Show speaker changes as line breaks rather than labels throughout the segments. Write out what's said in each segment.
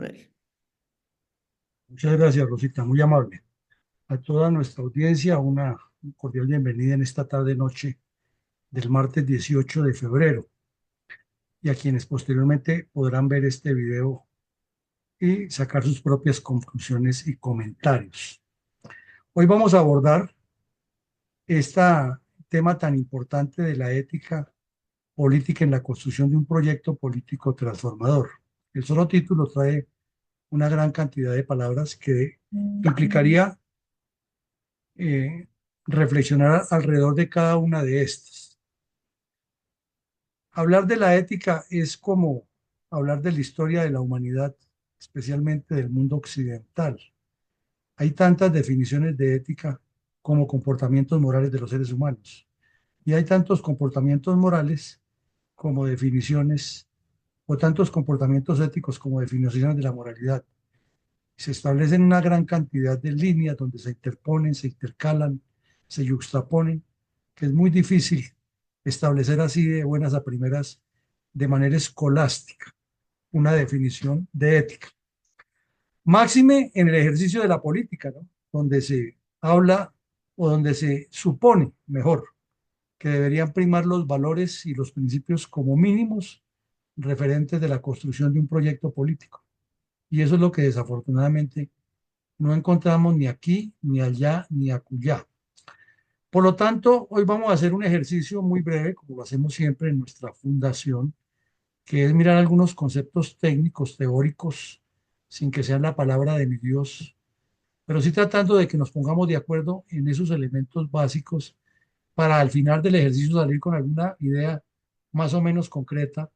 Manuel.
Muchas gracias, Rosita, muy amable. A toda nuestra audiencia, una cordial bienvenida en esta tarde-noche del martes 18 de febrero y a quienes posteriormente podrán ver este video y sacar sus propias conclusiones y comentarios. Hoy vamos a abordar este tema tan importante de la ética política en la construcción de un proyecto político transformador. El solo título trae una gran cantidad de palabras que implicaría eh, reflexionar alrededor de cada una de estas. Hablar de la ética es como hablar de la historia de la humanidad, especialmente del mundo occidental. Hay tantas definiciones de ética como comportamientos morales de los seres humanos. Y hay tantos comportamientos morales como definiciones, o tantos comportamientos éticos como definiciones de la moralidad. Se establecen una gran cantidad de líneas donde se interponen, se intercalan, se yuxtaponen, que es muy difícil establecer así de buenas a primeras, de manera escolástica, una definición de ética. Máxime en el ejercicio de la política, ¿no? Donde se habla o donde se supone, mejor, que deberían primar los valores y los principios como mínimos referentes de la construcción de un proyecto político. Y eso es lo que desafortunadamente no encontramos ni aquí, ni allá, ni acullá. Por lo tanto, hoy vamos a hacer un ejercicio muy breve, como lo hacemos siempre en nuestra fundación, que es mirar algunos conceptos técnicos, teóricos, sin que sean la palabra de mi Dios, pero sí tratando de que nos pongamos de acuerdo en esos elementos básicos para al final del ejercicio salir con alguna idea más o menos concreta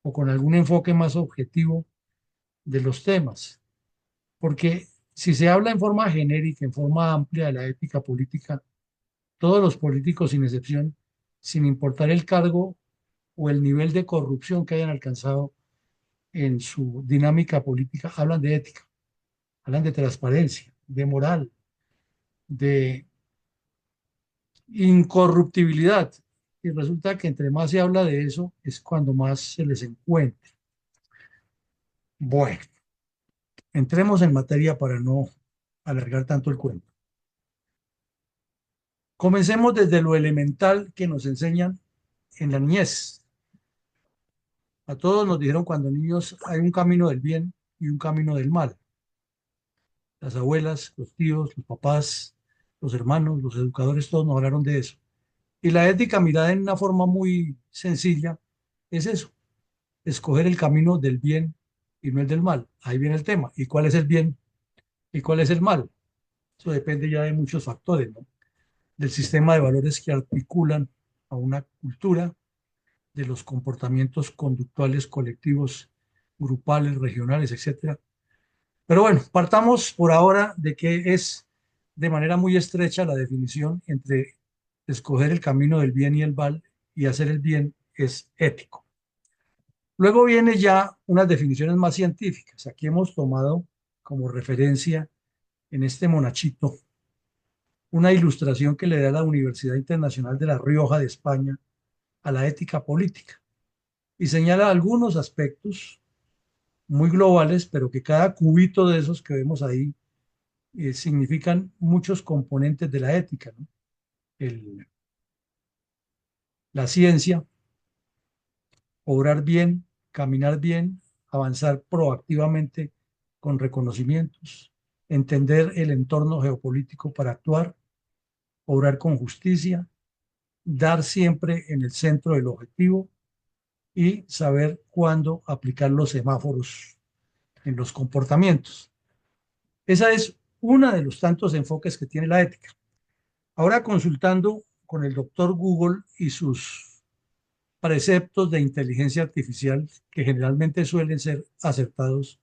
o con algún enfoque más objetivo de los temas. Porque si se habla en forma genérica, en forma amplia de la ética política, todos los políticos, sin excepción, sin importar el cargo o el nivel de corrupción que hayan alcanzado en su dinámica política, hablan de ética, hablan de transparencia, de moral, de incorruptibilidad. Y resulta que entre más se habla de eso, es cuando más se les encuentra. Bueno, entremos en materia para no alargar tanto el cuento. Comencemos desde lo elemental que nos enseñan en la niñez. A todos nos dijeron cuando niños hay un camino del bien y un camino del mal. Las abuelas, los tíos, los papás, los hermanos, los educadores, todos nos hablaron de eso. Y la ética, mirada en una forma muy sencilla, es eso, escoger el camino del bien y no el del mal. Ahí viene el tema. ¿Y cuál es el bien y cuál es el mal? Eso depende ya de muchos factores, ¿no? Del sistema de valores que articulan a una cultura, de los comportamientos conductuales colectivos, grupales, regionales, etcétera. Pero bueno, partamos por ahora de que es de manera muy estrecha la definición entre escoger el camino del bien y el mal y hacer el bien es ético. Luego viene ya unas definiciones más científicas. Aquí hemos tomado como referencia en este monachito una ilustración que le da la Universidad Internacional de La Rioja de España a la ética política y señala algunos aspectos muy globales, pero que cada cubito de esos que vemos ahí significan muchos componentes de la ética, ¿no? El- la ciencia, obrar bien, caminar bien, avanzar proactivamente con reconocimientos, entender el entorno geopolítico para actuar, obrar con justicia, dar siempre en el centro del objetivo y saber cuándo aplicar los semáforos en los comportamientos. Esa es una de los tantos enfoques que tiene la ética. Ahora consultando con el doctor Google y sus preceptos de inteligencia artificial, que generalmente suelen ser acertados,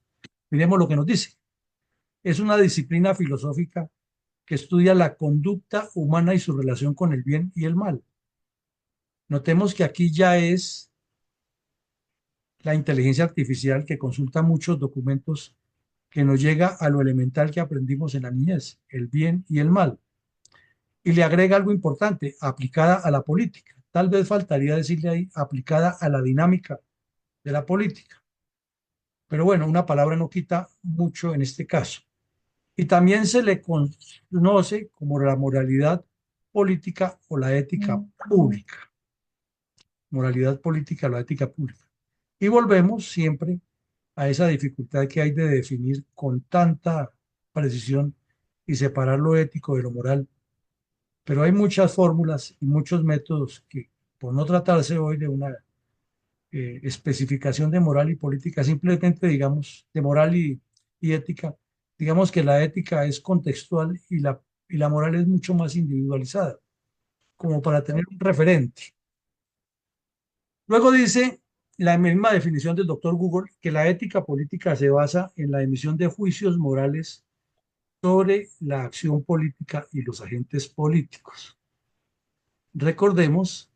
miremos lo que nos dice. Es una disciplina filosófica que estudia la conducta humana y su relación con el bien y el mal. Notemos que aquí ya es la inteligencia artificial que consulta muchos documentos que nos llega a lo elemental que aprendimos en la niñez, el bien y el mal. Y le agrega algo importante, aplicada a la política. Tal vez faltaría decirle ahí, aplicada a la dinámica de la política. Pero bueno, una palabra no quita mucho en este caso. Y también se le conoce como la moralidad política o la ética pública. Moralidad política o la ética pública. Y volvemos siempre a esa dificultad que hay de definir con tanta precisión y separar lo ético de lo moral. Pero hay muchas fórmulas y muchos métodos que, por no tratarse hoy de una especificación de moral y política, simplemente digamos de moral y ética, digamos que la ética es contextual y la moral es mucho más individualizada, como para tener un referente. Luego dice la misma definición del doctor Google que la ética política se basa en la emisión de juicios morales sobre la acción política y los agentes políticos. Recordemos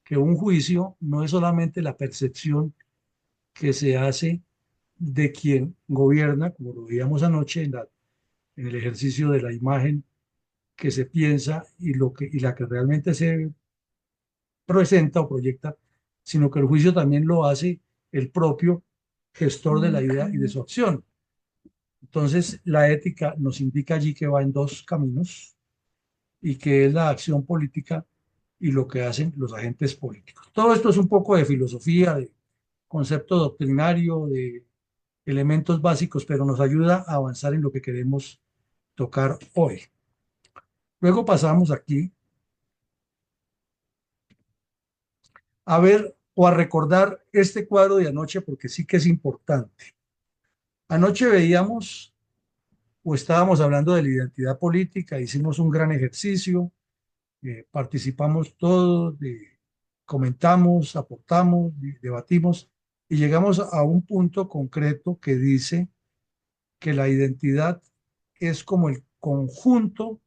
que un juicio no es solamente la percepción que se hace de quien gobierna, como lo veíamos anoche en el ejercicio de la imagen que se piensa y la que realmente se presenta o proyecta, sino que el juicio también lo hace el propio gestor de la idea y de su acción. Entonces, la ética nos indica allí que va en dos caminos y que es la acción política y lo que hacen los agentes políticos. Todo esto es un poco de filosofía, de concepto doctrinario, de elementos básicos, pero nos ayuda a avanzar en lo que queremos tocar hoy. Luego pasamos aquí a ver o a recordar este cuadro de anoche porque sí que es importante. Anoche veíamos o estábamos hablando de la identidad política, hicimos un gran ejercicio, participamos todos, comentamos, aportamos, debatimos y llegamos a un punto concreto que dice que la identidad es como el conjunto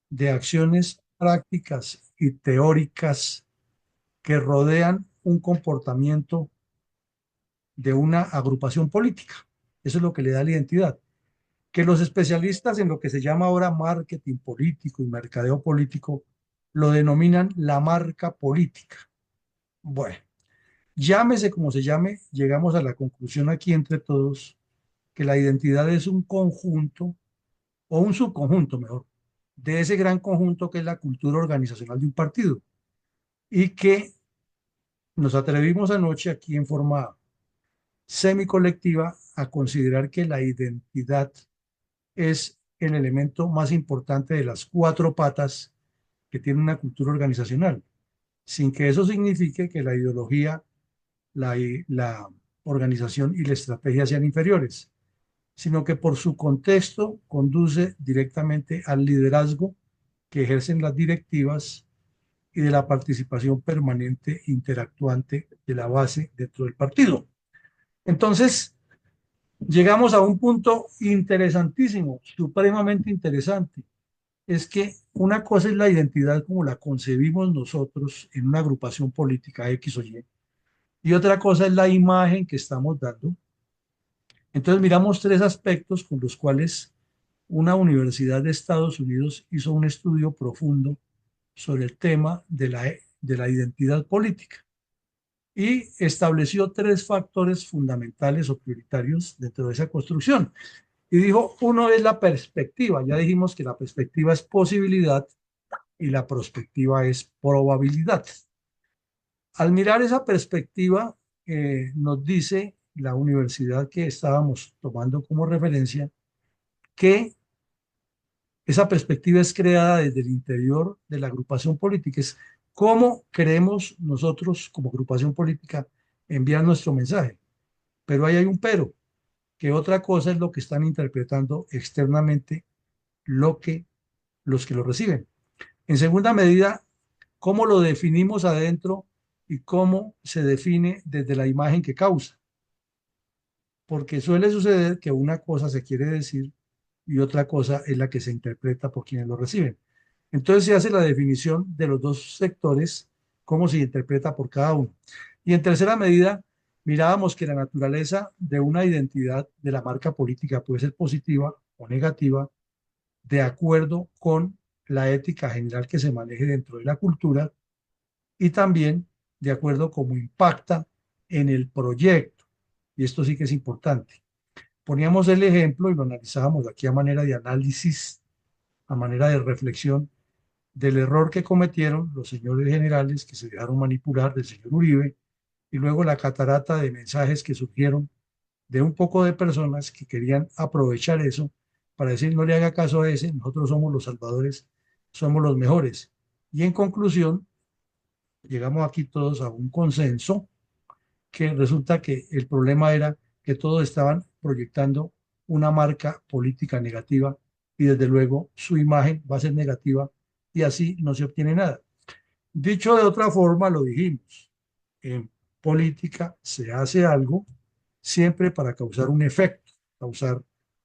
de acciones prácticas y teóricas que rodean un comportamiento de una agrupación política. Eso es lo que le da la identidad. Que los especialistas en lo que se llama ahora marketing político y mercadeo político lo denominan la marca política. Bueno, llámese como se llame, llegamos a la conclusión aquí entre todos que la identidad es un conjunto o un subconjunto, mejor, de ese gran conjunto que es la cultura organizacional de un partido y que nos atrevimos anoche aquí en forma semicolectiva a considerar que la identidad es el elemento más importante de las cuatro patas que tiene una cultura organizacional, sin que eso signifique que la ideología, la organización y la estrategia sean inferiores, sino que por su contexto conduce directamente al liderazgo que ejercen las directivas y de la participación permanente interactuante de la base dentro del partido. Entonces, llegamos a un punto interesantísimo, supremamente interesante. Es que una cosa es la identidad como la concebimos nosotros en una agrupación política X o y otra cosa es la imagen que estamos dando. Entonces miramos tres aspectos con los cuales una universidad de Estados Unidos hizo un estudio profundo sobre el tema de la identidad política y estableció tres factores fundamentales o prioritarios dentro de esa construcción. Y dijo, uno es la perspectiva. Ya dijimos que la perspectiva es posibilidad y la prospectiva es probabilidad. Al mirar esa perspectiva, nos dice la universidad que estábamos tomando como referencia que esa perspectiva es creada desde el interior de la agrupación política. Es cómo queremos nosotros como agrupación política enviar nuestro mensaje. Pero ahí hay un pero, que otra cosa es lo que están interpretando externamente los que lo reciben. En segunda medida, cómo lo definimos adentro y cómo se define desde la imagen que causa. Porque suele suceder que una cosa se quiere decir y otra cosa es la que se interpreta por quienes lo reciben. Entonces se hace la definición de los dos sectores, cómo se interpreta por cada uno. Y en tercera medida, mirábamos que la naturaleza de una identidad de la marca política puede ser positiva o negativa de acuerdo con la ética general que se maneje dentro de la cultura y también de acuerdo cómo impacta en el proyecto. y esto sí que es importante. Poníamos el ejemplo y lo analizábamos aquí a manera de análisis, a manera de reflexión del error que cometieron los señores generales que se dejaron manipular del señor Uribe y luego la catarata de mensajes que surgieron de un poco de personas que querían aprovechar eso para decir no le haga caso a ese, nosotros somos los salvadores, somos los mejores. Y en conclusión, llegamos aquí todos a un consenso que resulta que el problema era que todos estaban proyectando una marca política negativa y desde luego su imagen va a ser negativa y así no se obtiene nada. Dicho de otra forma, lo dijimos, en política se hace algo siempre para causar un efecto, causar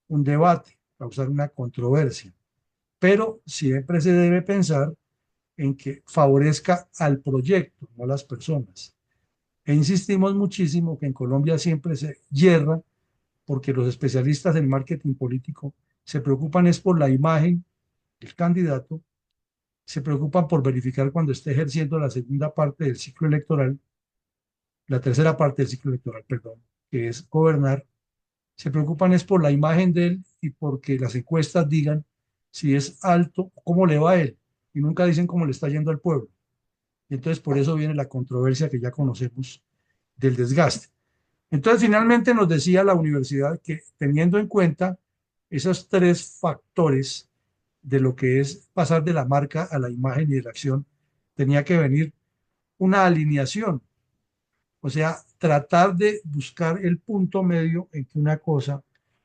un debate, causar una controversia, pero siempre se debe pensar en que favorezca al proyecto, no a las personas. E insistimos muchísimo que en Colombia siempre se yerra porque los especialistas en marketing político se preocupan es por la imagen del candidato, se preocupan por verificar cuando esté ejerciendo la segunda parte del ciclo electoral, la tercera parte del ciclo electoral, perdón, que es gobernar, se preocupan es por la imagen de él y porque las encuestas digan si es alto, cómo le va a él, y nunca dicen cómo le está yendo al pueblo. Y entonces por eso viene la controversia que ya conocemos del desgaste. Entonces finalmente nos decía la universidad que teniendo en cuenta esos tres factores de lo que es pasar de la marca a la imagen y de la acción, tenía que venir una alineación, o sea, tratar de buscar el punto medio en que una cosa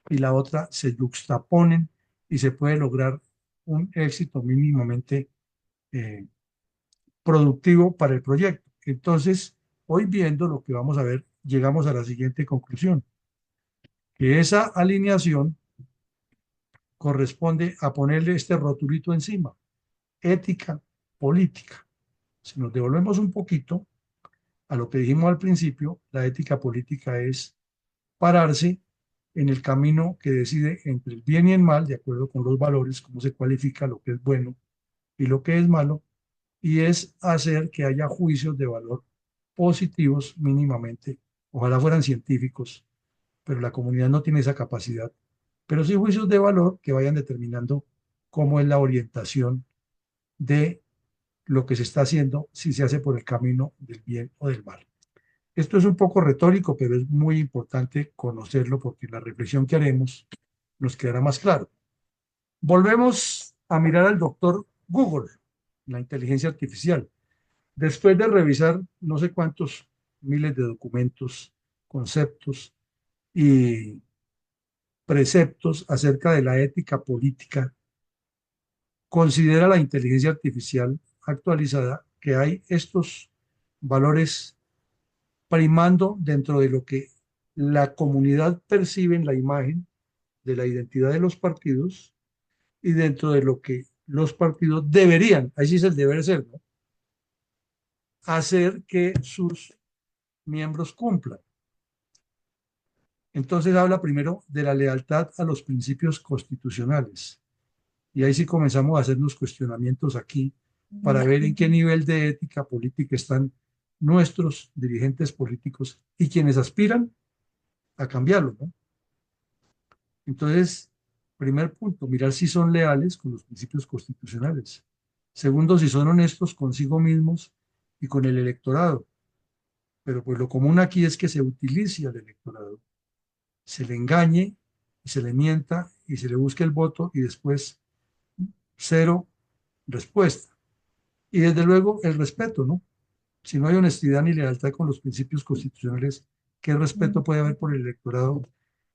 y la otra se juxtaponen y se puede lograr un éxito mínimamente eh, productivo para el proyecto. Entonces, hoy viendo lo que vamos a ver, llegamos a la siguiente conclusión, que esa alineación corresponde a ponerle este rotulito encima, ética política. Si nos devolvemos un poquito a lo que dijimos al principio, la ética política es pararse en el camino que decide entre el bien y el mal, de acuerdo con los valores, cómo se cualifica lo que es bueno y lo que es malo, y es hacer que haya juicios de valor positivos mínimamente. Ojalá fueran científicos, pero la comunidad no tiene esa capacidad. Pero sí juicios de valor que vayan determinando cómo es la orientación de lo que se está haciendo, si se hace por el camino del bien o del mal. Esto es un poco retórico, pero es muy importante conocerlo porque la reflexión que haremos nos quedará más claro. Volvemos a mirar al doctor Google, la inteligencia artificial. Después de revisar no sé cuántos miles de documentos, conceptos y preceptos acerca de la ética política, considera la inteligencia artificial actualizada que hay estos valores primando dentro de lo que la comunidad percibe en la imagen de la identidad de los partidos y dentro de lo que los partidos deberían, ahí sí es el deber ser, ¿no? Hacer que sus miembros cumplan. Entonces habla primero de la lealtad a los principios constitucionales. Y ahí sí comenzamos a hacernos cuestionamientos aquí para ver en qué nivel de ética política están nuestros dirigentes políticos y quienes aspiran a cambiarlo, ¿no? Entonces, primer punto, mirar si son leales con los principios constitucionales. Segundo, si son honestos consigo mismos y con el electorado. Pero pues lo común aquí es que se utilice al electorado, se le engañe, se le mienta y se le busque el voto y después cero respuesta. Y desde luego el respeto, ¿no? Si no hay honestidad ni lealtad con los principios constitucionales, ¿qué respeto puede haber por el electorado?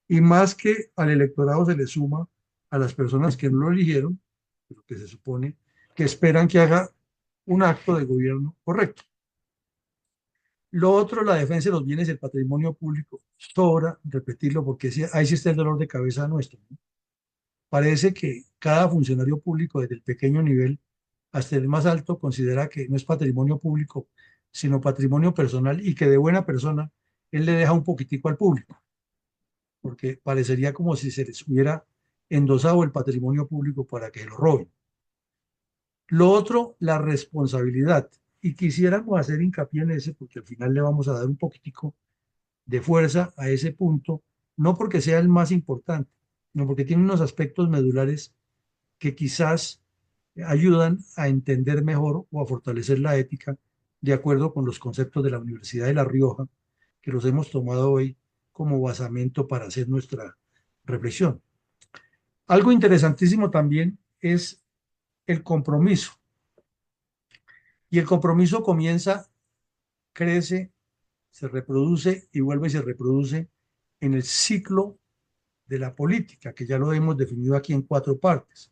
Y más que al electorado se le suma a las personas que no lo eligieron, pero que se supone que esperan que haga un acto de gobierno correcto. Lo otro, la defensa de los bienes y el patrimonio público, sobra repetirlo porque ahí sí está el dolor de cabeza nuestro, ¿no? Parece que cada funcionario público, desde el pequeño nivel hasta el más alto, considera que no es patrimonio público, sino patrimonio personal y que de buena persona él le deja un poquitico al público, porque parecería como si se les hubiera endosado el patrimonio público para que lo roben. Lo otro, la responsabilidad. Y quisiéramos hacer hincapié en ese, porque al final le vamos a dar un poquitico de fuerza a ese punto, no porque sea el más importante, sino porque tiene unos aspectos medulares que quizás ayudan a entender mejor o a fortalecer la ética de acuerdo con los conceptos de la Universidad de La Rioja, que los hemos tomado hoy como basamento para hacer nuestra reflexión. Algo interesantísimo también es el compromiso. Y el compromiso comienza, crece, se reproduce y vuelve y se reproduce en el ciclo de la política, que ya lo hemos definido aquí en cuatro partes: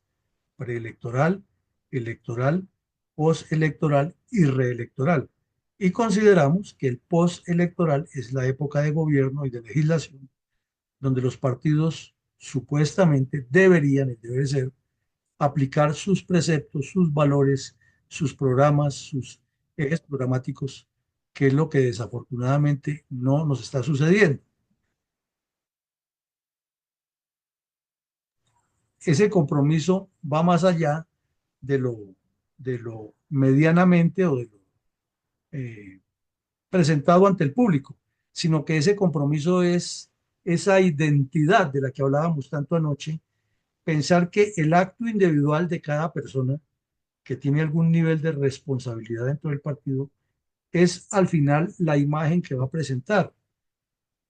preelectoral, electoral, postelectoral y reelectoral. Y consideramos que el postelectoral es la época de gobierno y de legislación donde los partidos supuestamente deberían, y debe ser, aplicar sus preceptos, sus valores, sus programas, sus ejes programáticos, que es lo que desafortunadamente no nos está sucediendo. Ese compromiso va más allá de lo medianamente o de lo eh, presentado ante el público, sino que ese compromiso es esa identidad de la que hablábamos tanto anoche, pensar que el acto individual de cada persona que tiene algún nivel de responsabilidad dentro del partido es al final la imagen que va a presentar.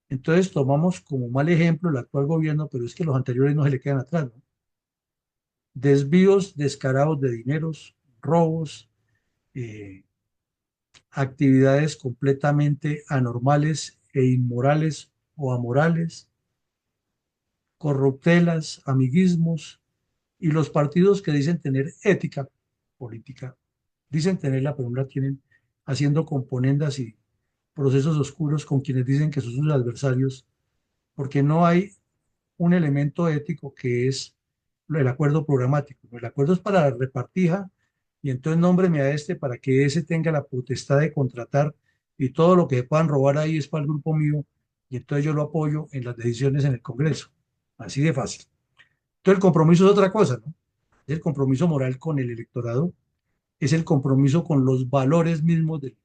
Entonces tomamos como mal ejemplo el actual gobierno, pero es que los anteriores no se le quedan atrás, ¿no? Desvíos descarados de dineros, robos, eh, actividades completamente anormales e inmorales o amorales, corruptelas, amiguismos, y los partidos que dicen tener ética política, dicen tenerla, pero no la tienen, haciendo componendas y procesos oscuros con quienes dicen que son sus adversarios, porque no hay un elemento ético que es el acuerdo programático. El acuerdo es para la repartija y entonces nómbreme a este para que ese tenga la potestad de contratar y todo lo que puedan robar ahí es para el grupo mío y entonces yo lo apoyo en las decisiones en el Congreso. Así de fácil. Entonces el compromiso es otra cosa, ¿no? Es el compromiso moral con el electorado, es el compromiso con los valores mismos de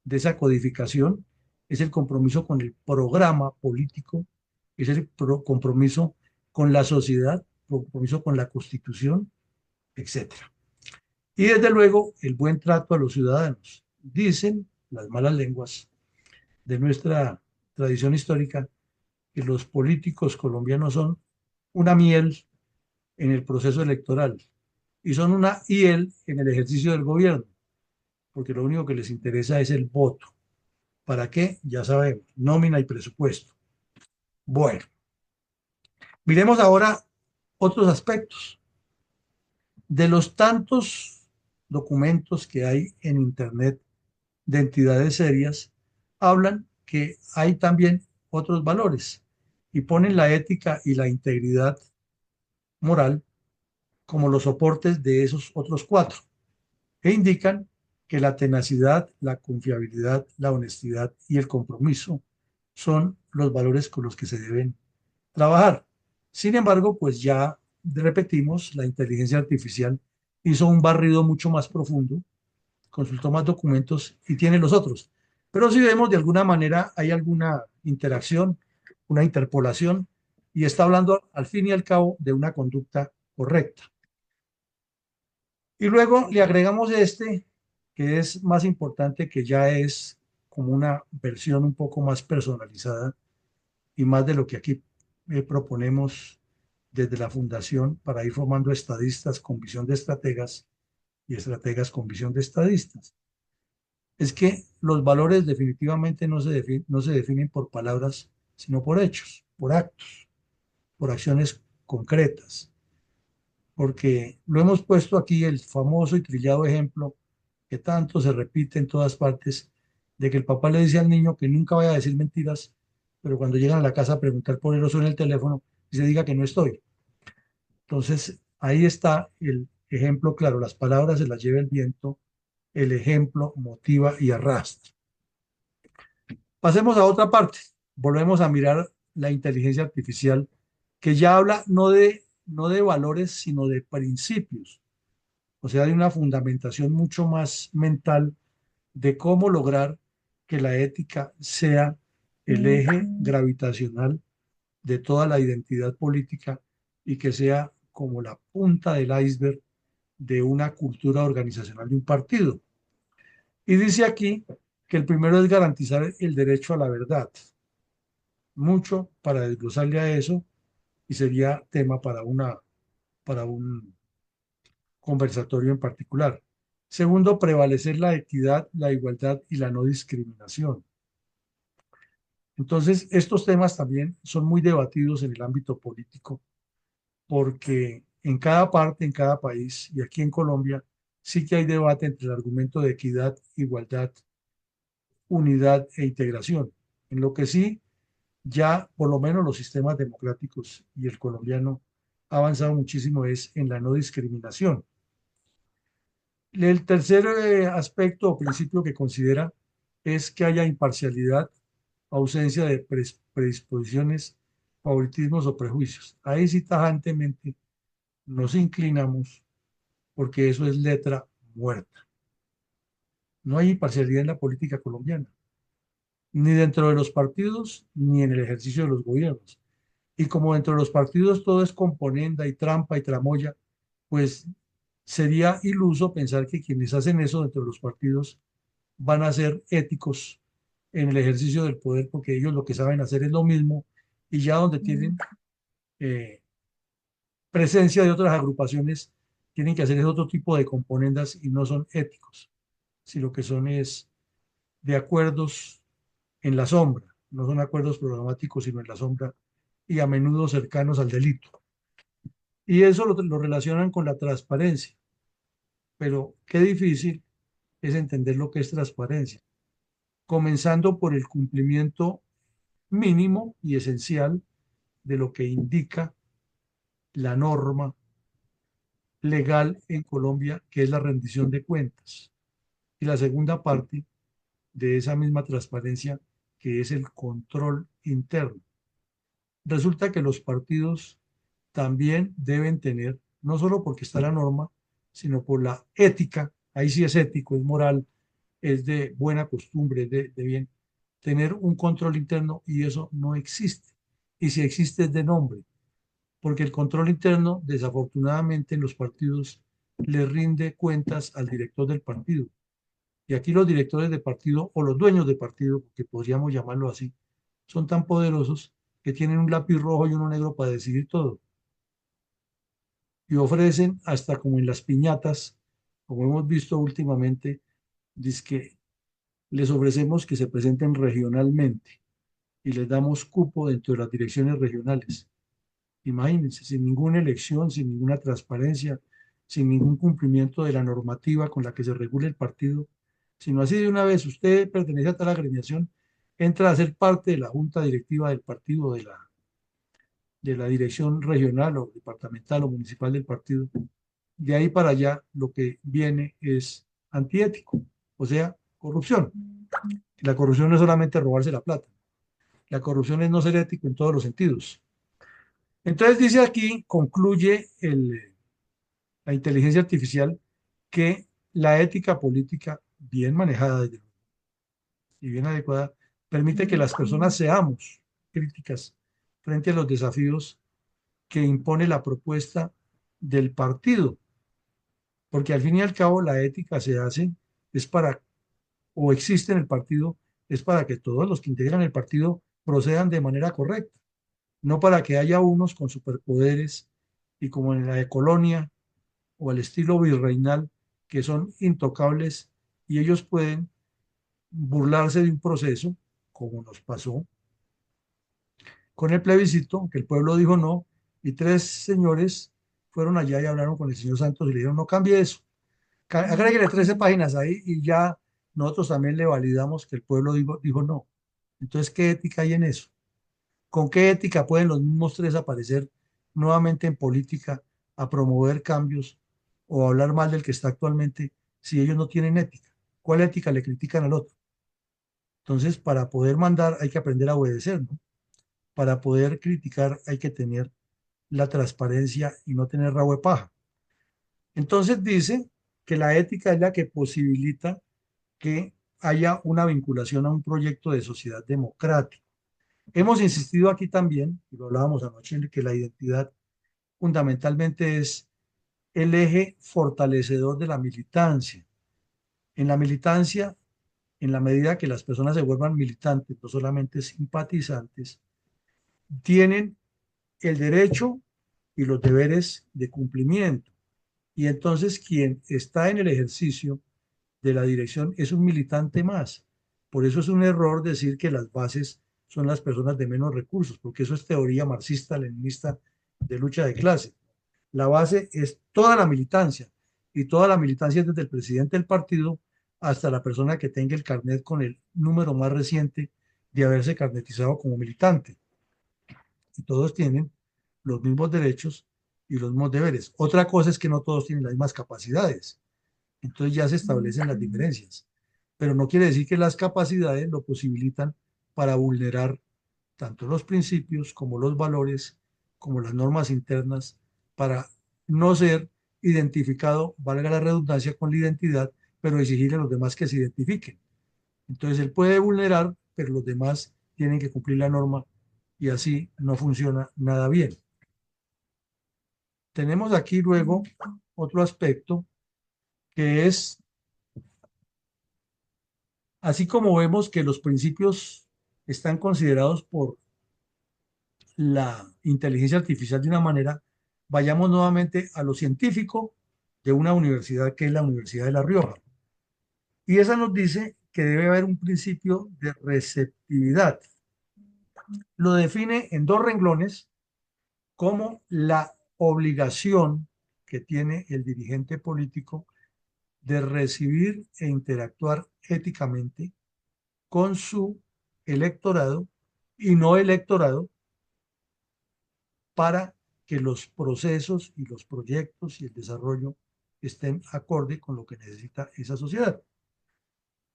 esa codificación, es el compromiso con el programa político, es el compromiso con la sociedad, compromiso con la Constitución, etcétera. Y desde luego, el buen trato a los ciudadanos. Dicen las malas lenguas de nuestra tradición histórica que los políticos colombianos son una miel en el proceso electoral y son una hiel en el ejercicio del gobierno, porque lo único que les interesa es el voto. ¿Para qué? Ya sabemos, nómina y presupuesto. Bueno, miremos ahora otros aspectos. De los tantos documentos que hay en Internet de entidades serias, hablan que hay también otros valores y ponen la ética y la integridad moral como los soportes de esos otros cuatro e indican que la tenacidad, la confiabilidad, la honestidad y el compromiso son los valores con los que se deben trabajar. Sin embargo, pues ya repetimos, la inteligencia artificial hizo un barrido mucho más profundo, consultó más documentos y tiene los otros. Pero si vemos de alguna manera hay alguna interacción, una interpolación y está hablando al fin y al cabo de una conducta correcta. Y luego le agregamos este, que es más importante, que ya es como una versión un poco más personalizada y más de lo que aquí proponemos desde la Fundación para ir formando estadistas con visión de estrategas y estrategas con visión de estadistas. Es que los valores definitivamente no se definen por palabras, sino por hechos, por actos, por acciones concretas. Porque lo hemos puesto aquí, el famoso y trillado ejemplo que tanto se repite en todas partes, de que el papá le dice al niño que nunca vaya a decir mentiras, pero cuando llegan a la casa a preguntar por él o suena el teléfono y se diga que no estoy. Entonces, ahí está el ejemplo claro, las palabras se las lleva el viento, el ejemplo motiva y arrastra. Pasemos a otra parte, volvemos a mirar la inteligencia artificial, que ya habla no de valores, sino de principios, o sea, de una fundamentación mucho más mental de cómo lograr que la ética sea el eje gravitacional de toda la identidad política y que sea como la punta del iceberg de una cultura organizacional de un partido. Y dice aquí que el primero es garantizar el derecho a la verdad. Mucho para desglosarle a eso y sería tema para un conversatorio en particular. Segundo, prevalecer la equidad, la igualdad y la no discriminación. Entonces, estos temas también son muy debatidos en el ámbito político porque en cada parte, en cada país y aquí en Colombia, sí que hay debate entre el argumento de equidad, igualdad, unidad e integración. En lo que sí, ya por lo menos los sistemas democráticos y el colombiano ha avanzado muchísimo es en la no discriminación. El tercer aspecto o principio que considera es que haya imparcialidad, ausencia de predisposiciones, favoritismos o prejuicios. Ahí sí tajantemente nos inclinamos porque eso es letra muerta. No hay imparcialidad en la política colombiana, ni dentro de los partidos, ni en el ejercicio de los gobiernos. Y como dentro de los partidos todo es componenda y trampa y tramoya, pues sería iluso pensar que quienes hacen eso dentro de los partidos van a ser éticos en el ejercicio del poder, porque ellos lo que saben hacer es lo mismo y ya donde tienen eh, presencia de otras agrupaciones, tienen que hacer es otro tipo de componendas y no son éticos, si lo que son es de acuerdos en la sombra, no son acuerdos programáticos, sino en la sombra y a menudo cercanos al delito. Y eso lo relacionan con la transparencia, pero qué difícil es entender lo que es transparencia, comenzando por el cumplimiento mínimo y esencial de lo que indica la norma legal en Colombia, que es la rendición de cuentas. Y la segunda parte de esa misma transparencia, que es el control interno. Resulta que los partidos también deben tener, no solo porque está la norma, sino por la ética, ahí sí es ético, es moral, es de buena costumbre, de bien, tener un control interno y eso no existe. Y si existe es de nombre, porque el control interno, desafortunadamente, en los partidos le rinde cuentas al director del partido. Y aquí los directores de partido o los dueños de partido, que podríamos llamarlo así, son tan poderosos que tienen un lápiz rojo y uno negro para decidir todo. Y ofrecen hasta como en las piñatas, como hemos visto últimamente, que les ofrecemos que se presenten regionalmente y les damos cupo dentro de las direcciones regionales. Imagínense, sin ninguna elección, sin ninguna transparencia, sin ningún cumplimiento de la normativa con la que se regula el partido, sino así de una vez, usted pertenece a tal agremiación, entra a ser parte de la junta directiva del partido, de la dirección regional o departamental o municipal del partido. De ahí para allá lo que viene es antiético, o sea, corrupción. La corrupción no es solamente robarse la plata, la corrupción es no ser ético en todos los sentidos. Entonces dice aquí, concluye la inteligencia artificial, que la ética política bien manejada y bien adecuada permite que las personas seamos críticas frente a los desafíos que impone la propuesta del partido, porque al fin y al cabo la ética se hace, es para, o existe en el partido, es para que todos los que integran el partido procedan de manera correcta, no para que haya unos con superpoderes y como en la de Colonia o al estilo virreinal, que son intocables y ellos pueden burlarse de un proceso, como nos pasó con el plebiscito, que el pueblo dijo no, y tres señores fueron allá y hablaron con el señor Santos y le dijeron, no cambie eso, agréguele 13 páginas ahí y ya nosotros también le validamos que el pueblo dijo no. Entonces, ¿qué ética hay en eso? ¿Con qué ética pueden los mismos tres aparecer nuevamente en política a promover cambios o hablar mal del que está actualmente si ellos no tienen ética? ¿Cuál ética le critican al otro? Entonces, para poder mandar hay que aprender a obedecer, ¿no? Para poder criticar hay que tener la transparencia y no tener rabo de paja. Entonces dice que la ética es la que posibilita que haya una vinculación a un proyecto de sociedad democrática. Hemos insistido aquí también, y lo hablábamos anoche, en que la identidad fundamentalmente es el eje fortalecedor de la militancia. En la militancia, en la medida que las personas se vuelvan militantes, no solamente simpatizantes, tienen el derecho y los deberes de cumplimiento. Y entonces quien está en el ejercicio de la dirección es un militante más. Por eso es un error decir que las bases son las personas de menos recursos, porque eso es teoría marxista-leninista de lucha de clase. La base es toda la militancia, y toda la militancia es desde el presidente del partido hasta la persona que tenga el carnet con el número más reciente de haberse carnetizado como militante. Y todos tienen los mismos derechos y los mismos deberes. Otra cosa es que no todos tienen las mismas capacidades. Entonces ya se establecen las diferencias. Pero no quiere decir que las capacidades lo posibilitan para vulnerar tanto los principios como los valores, como las normas internas, para no ser identificado, valga la redundancia, con la identidad, pero exigirle a los demás que se identifiquen. Entonces él puede vulnerar, pero los demás tienen que cumplir la norma y así no funciona nada bien. Tenemos aquí luego otro aspecto que es, así como vemos que los principios están considerados por la inteligencia artificial de una manera, vayamos nuevamente a lo científico de una universidad que es la Universidad de La Rioja. Y esa nos dice que debe haber un principio de receptividad. Lo define en dos renglones como la obligación que tiene el dirigente político de recibir e interactuar éticamente con su electorado y no electorado para que los procesos y los proyectos y el desarrollo estén acorde con lo que necesita esa sociedad.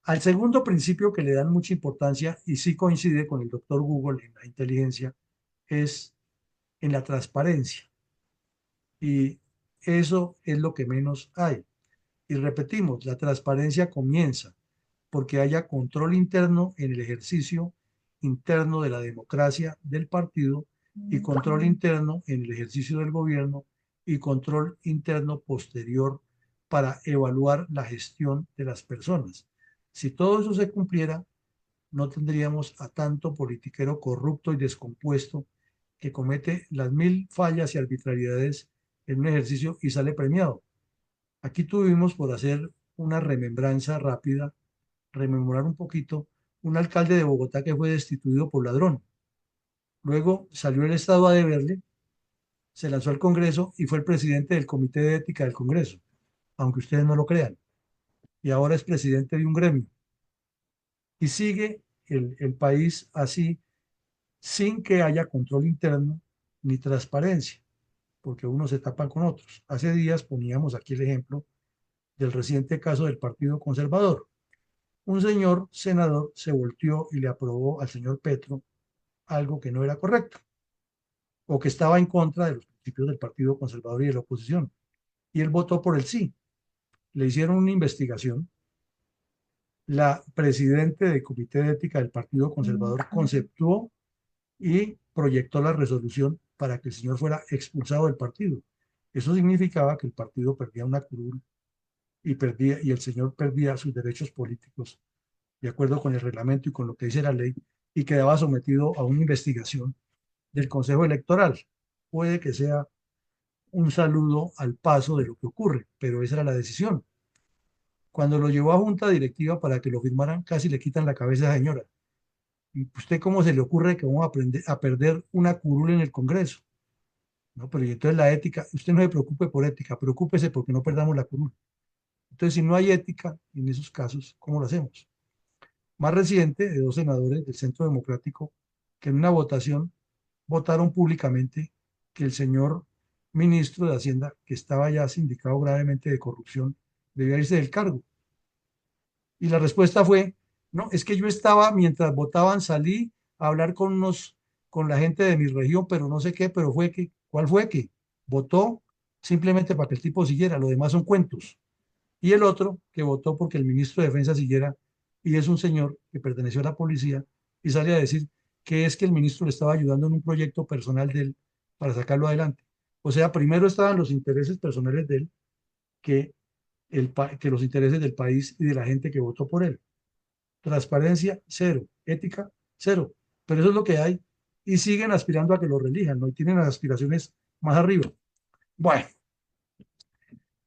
Al segundo principio que le dan mucha importancia y sí coincide con el doctor Google en la inteligencia es en la transparencia. Y eso es lo que menos hay. Y repetimos, la transparencia comienza porque haya control interno en el ejercicio interno de la democracia del partido y control interno en el ejercicio del gobierno y control interno posterior para evaluar la gestión de las personas. Si todo eso se cumpliera, no tendríamos a tanto politiquero corrupto y descompuesto que comete las mil fallas y arbitrariedades en un ejercicio y sale premiado. Aquí tuvimos, por hacer una remembranza rápida, rememorar un poquito, un alcalde de Bogotá que fue destituido por ladrón. Luego salió el Estado a deberle, se lanzó al Congreso y fue el presidente del Comité de Ética del Congreso, aunque ustedes no lo crean. Y ahora es presidente de un gremio. Y sigue el país así, sin que haya control interno ni transparencia, porque unos se tapan con otros. Hace días poníamos aquí el ejemplo del reciente caso del Partido Conservador. Un señor senador se volteó y le aprobó al señor Petro algo que no era correcto o que estaba en contra de los principios del Partido Conservador y de la oposición. Y él votó por el sí. Le hicieron una investigación. La presidente del Comité de Ética del Partido Conservador conceptuó y proyectó la resolución para que el señor fuera expulsado del partido. Eso significaba que el partido perdía una curul y el señor perdía sus derechos políticos de acuerdo con el reglamento y con lo que dice la ley y quedaba sometido a una investigación del Consejo Electoral. Puede que sea un saludo al paso de lo que ocurre, pero esa era la decisión. Cuando lo llevó a junta directiva para que lo firmaran, casi le quitan la cabeza a esa señora. ¿Y usted cómo se le ocurre que vamos a perder una curul en el Congreso? No, pero y entonces la ética, usted no se preocupe por ética, preocúpese porque no perdamos la curul. Entonces, si no hay ética en esos casos, ¿cómo lo hacemos? Más reciente, de dos senadores del Centro Democrático que en una votación votaron públicamente que el señor ministro de Hacienda, que estaba ya sindicado gravemente de corrupción, debía irse del cargo. Y la respuesta fue, no, es que yo estaba, mientras votaban, salí a hablar con la gente de mi región, pero no sé qué, pero fue que, ¿cuál fue que? Votó simplemente para que el tipo siguiera, lo demás son cuentos. Y el otro que votó porque el ministro de Defensa siguiera, y es un señor que perteneció a la policía, y sale a decir que es que el ministro le estaba ayudando en un proyecto personal de él para sacarlo adelante. O sea, primero estaban los intereses personales de él que, que los intereses del país y de la gente que votó por él. Transparencia, cero. Ética, cero. Pero eso es lo que hay. Y siguen aspirando a que lo relijan, ¿no? Y tienen las aspiraciones más arriba. Bueno,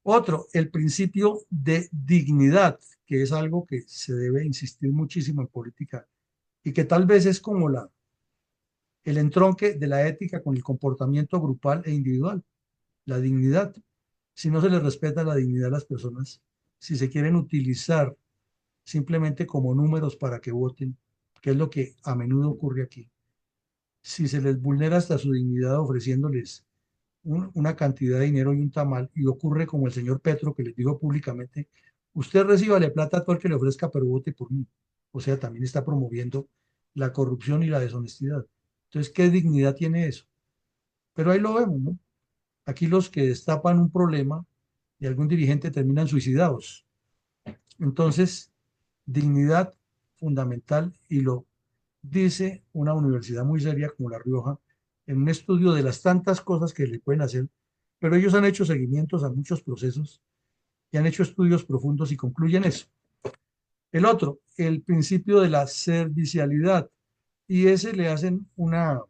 otro, el principio de dignidad, que es algo que se debe insistir muchísimo en política y que tal vez es como el entronque de la ética con el comportamiento grupal e individual, la dignidad. Si no se les respeta la dignidad a las personas, si se quieren utilizar simplemente como números para que voten, que es lo que a menudo ocurre aquí, si se les vulnera hasta su dignidad ofreciéndoles una cantidad de dinero y un tamal, y ocurre como el señor Petro que les dijo públicamente, usted recíbale plata a todo el que le ofrezca, pero vote por mí. O sea, también está promoviendo la corrupción y la deshonestidad. Entonces, ¿qué dignidad tiene eso? Pero ahí lo vemos, ¿no? Aquí los que destapan un problema de algún dirigente terminan suicidados. Entonces, dignidad fundamental y lo dice una universidad muy seria como La Rioja en un estudio de las tantas cosas que le pueden hacer, pero ellos han hecho seguimientos a muchos procesos y han hecho estudios profundos y concluyen eso. El otro, el principio de la servicialidad, y ese le hacen una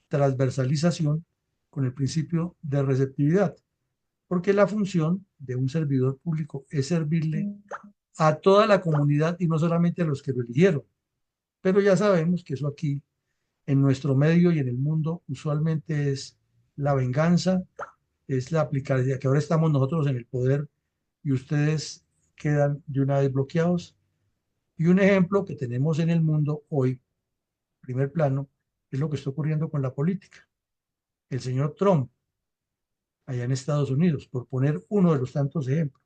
transversalización con el principio de receptividad, porque la función de un servidor público es servirle a toda la comunidad y no solamente a los que lo eligieron. Pero ya sabemos que eso aquí, en nuestro medio y en el mundo, usualmente es la venganza, es la aplicación, que ahora estamos nosotros en el poder y ustedes quedan de una vez bloqueados. Y un ejemplo que tenemos en el mundo hoy, primer plano, es lo que está ocurriendo con la política. El señor Trump, allá en Estados Unidos, por poner uno de los tantos ejemplos,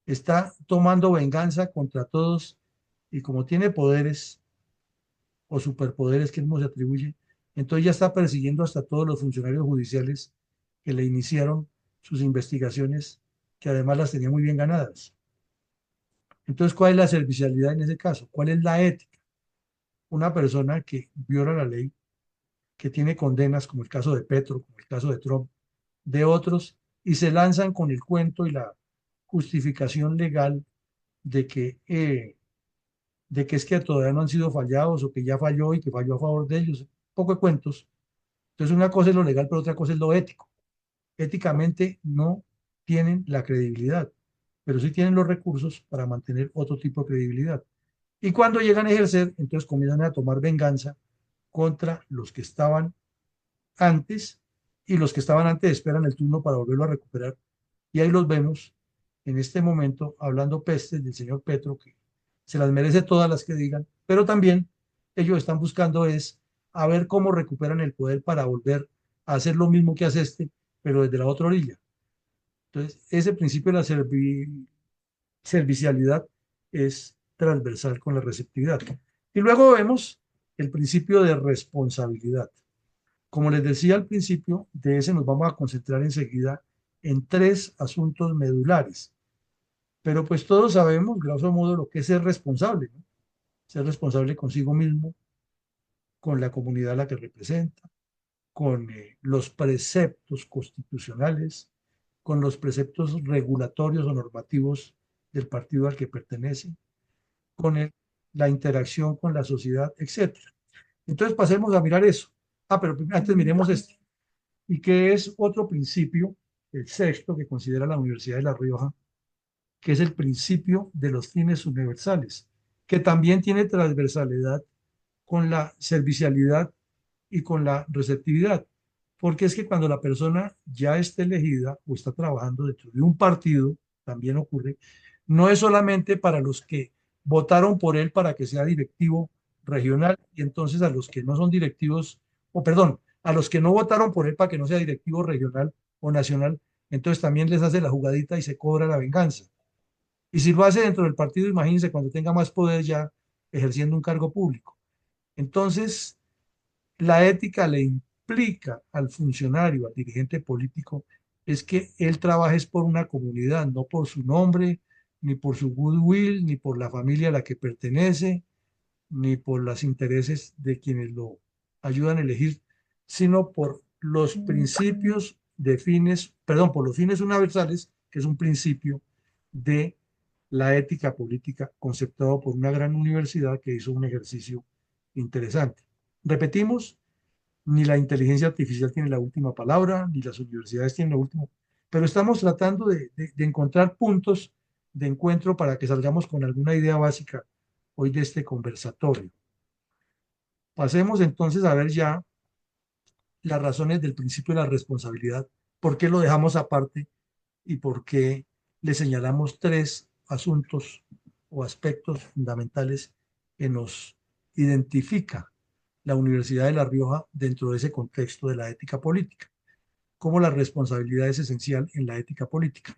está tomando venganza contra todos y como tiene poderes o superpoderes que él no se atribuye, entonces ya está persiguiendo hasta todos los funcionarios judiciales que le iniciaron sus investigaciones, que además las tenía muy bien ganadas. Entonces, ¿cuál es la servicialidad en ese caso? ¿Cuál es la ética? Una persona que viola la ley, que tiene condenas, como el caso de Petro, como el caso de Trump, de otros, y se lanzan con el cuento y la justificación legal de que es que todavía no han sido fallados o que ya falló y que falló a favor de ellos. Poco de cuentos. Entonces, una cosa es lo legal, pero otra cosa es lo ético. Éticamente no tienen la credibilidad, pero sí tienen los recursos para mantener otro tipo de credibilidad. Y cuando llegan a ejercer, entonces comienzan a tomar venganza contra los que estaban antes y los que estaban antes esperan el turno para volverlo a recuperar. Y ahí los vemos en este momento hablando pestes del señor Petro, que se las merece todas las que digan, pero también ellos están buscando es a ver cómo recuperan el poder para volver a hacer lo mismo que hace este, pero desde la otra orilla. Entonces, ese principio de la servicialidad es transversal con la receptividad. Y luego vemos el principio de responsabilidad. Como les decía al principio, de ese nos vamos a concentrar enseguida en tres asuntos medulares. Pero pues todos sabemos, grosso modo, lo que es ser responsable, ¿no? Ser responsable consigo mismo, con la comunidad a la que representa, con los preceptos constitucionales, con los preceptos regulatorios o normativos del partido al que pertenece, con la interacción con la sociedad, etcétera. Entonces pasemos a mirar eso. Ah, pero antes miremos este. Y que es otro principio, el sexto que considera la Universidad de La Rioja, que es el principio de los fines universales, que también tiene transversalidad con la servicialidad y con la receptividad. Porque es que cuando la persona ya está elegida o está trabajando dentro de un partido, también ocurre, no es solamente para los que votaron por él para que sea directivo regional y entonces a los que no son directivos, o perdón, a los que no votaron por él para que no sea directivo regional o nacional, entonces también les hace la jugadita y se cobra la venganza. Y si lo hace dentro del partido, imagínense cuando tenga más poder ya ejerciendo un cargo público. Entonces, la ética le implica al funcionario, al dirigente político, es que él trabaje por una comunidad, no por su nombre, ni por su goodwill, ni por la familia a la que pertenece, ni por los intereses de quienes lo ayudan a elegir, sino por los principios de fines, perdón, por los fines universales, que es un principio de la ética política conceptuado por una gran universidad que hizo un ejercicio interesante. Repetimos, ni la inteligencia artificial tiene la última palabra, ni las universidades tienen la última, pero estamos tratando de encontrar puntos de encuentro para que salgamos con alguna idea básica hoy de este conversatorio. Pasemos entonces a ver ya las razones del principio de la responsabilidad, por qué lo dejamos aparte y por qué le señalamos tres asuntos o aspectos fundamentales que nos identifica la Universidad de La Rioja dentro de ese contexto de la ética política, cómo la responsabilidad es esencial en la ética política.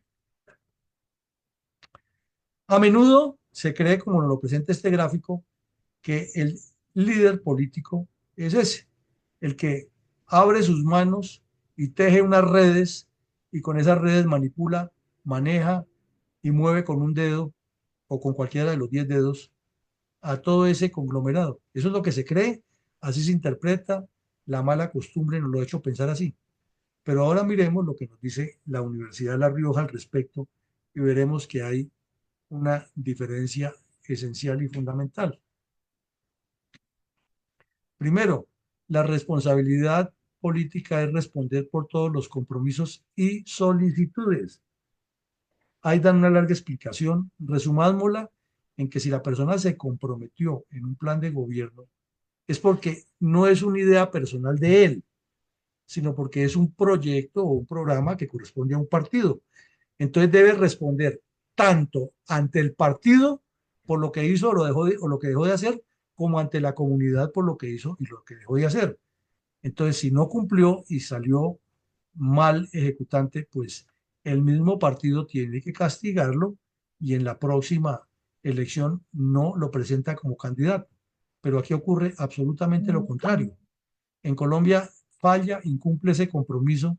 A menudo se cree, como nos lo presenta este gráfico, que el líder político es ese, el que abre sus manos y teje unas redes y con esas redes manipula, maneja y mueve con un dedo o con cualquiera de los 10 dedos a todo ese conglomerado. Eso es lo que se cree, así se interpreta, la mala costumbre nos lo ha hecho pensar así. Pero ahora miremos lo que nos dice la Universidad de La Rioja al respecto y veremos que hay una diferencia esencial y fundamental. Primero, la responsabilidad política es responder por todos los compromisos y solicitudes. Ahí dan una larga explicación, resumámosla en que si la persona se comprometió en un plan de gobierno, es porque no es una idea personal de él, sino porque es un proyecto o un programa que corresponde a un partido. Entonces debe responder tanto ante el partido por lo que hizo o lo que dejó de hacer, como ante la comunidad por lo que hizo y lo que dejó de hacer. Entonces, si no cumplió y salió mal ejecutante, pues el mismo partido tiene que castigarlo y en la próxima elección no lo presenta como candidato. Pero aquí ocurre absolutamente lo contrario. En Colombia falla, incumple ese compromiso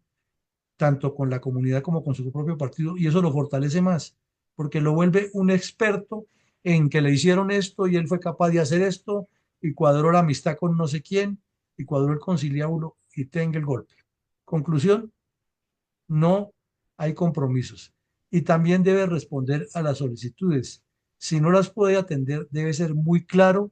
tanto con la comunidad como con su propio partido, y eso lo fortalece más, porque lo vuelve un experto en que le hicieron esto y él fue capaz de hacer esto, y cuadró la amistad con no sé quién, y cuadró el conciliábulo y tenga el golpe. Conclusión, no hay compromisos. Y también debe responder a las solicitudes. Si no las puede atender, debe ser muy claro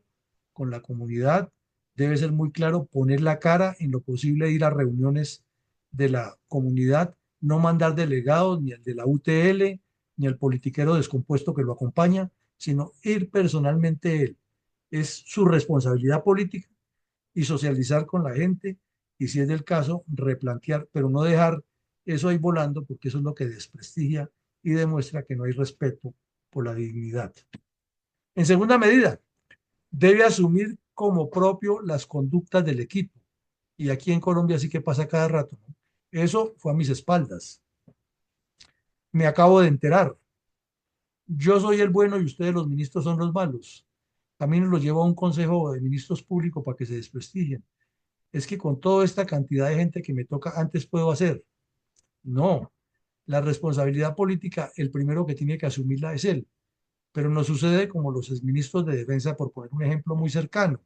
con la comunidad, debe ser muy claro poner la cara en lo posible, ir a reuniones de la comunidad, no mandar delegados, ni el de la UTL, ni el politiquero descompuesto que lo acompaña, sino ir personalmente él. Es su responsabilidad política y socializar con la gente y si es del caso, replantear, pero no dejar eso ahí volando porque eso es lo que desprestigia y demuestra que no hay respeto por la dignidad. En segunda medida, debe asumir como propio las conductas del equipo. Y aquí en Colombia sí que pasa cada rato, ¿no? Eso fue a mis espaldas. Me acabo de enterar. Yo soy el bueno y ustedes los ministros son los malos. También los llevo a un consejo de ministros públicos para que se desprestigien. Es que con toda esta cantidad de gente que me toca, antes puedo hacer. No, la responsabilidad política, el primero que tiene que asumirla es él. Pero no sucede como los exministros de defensa, por poner un ejemplo muy cercano.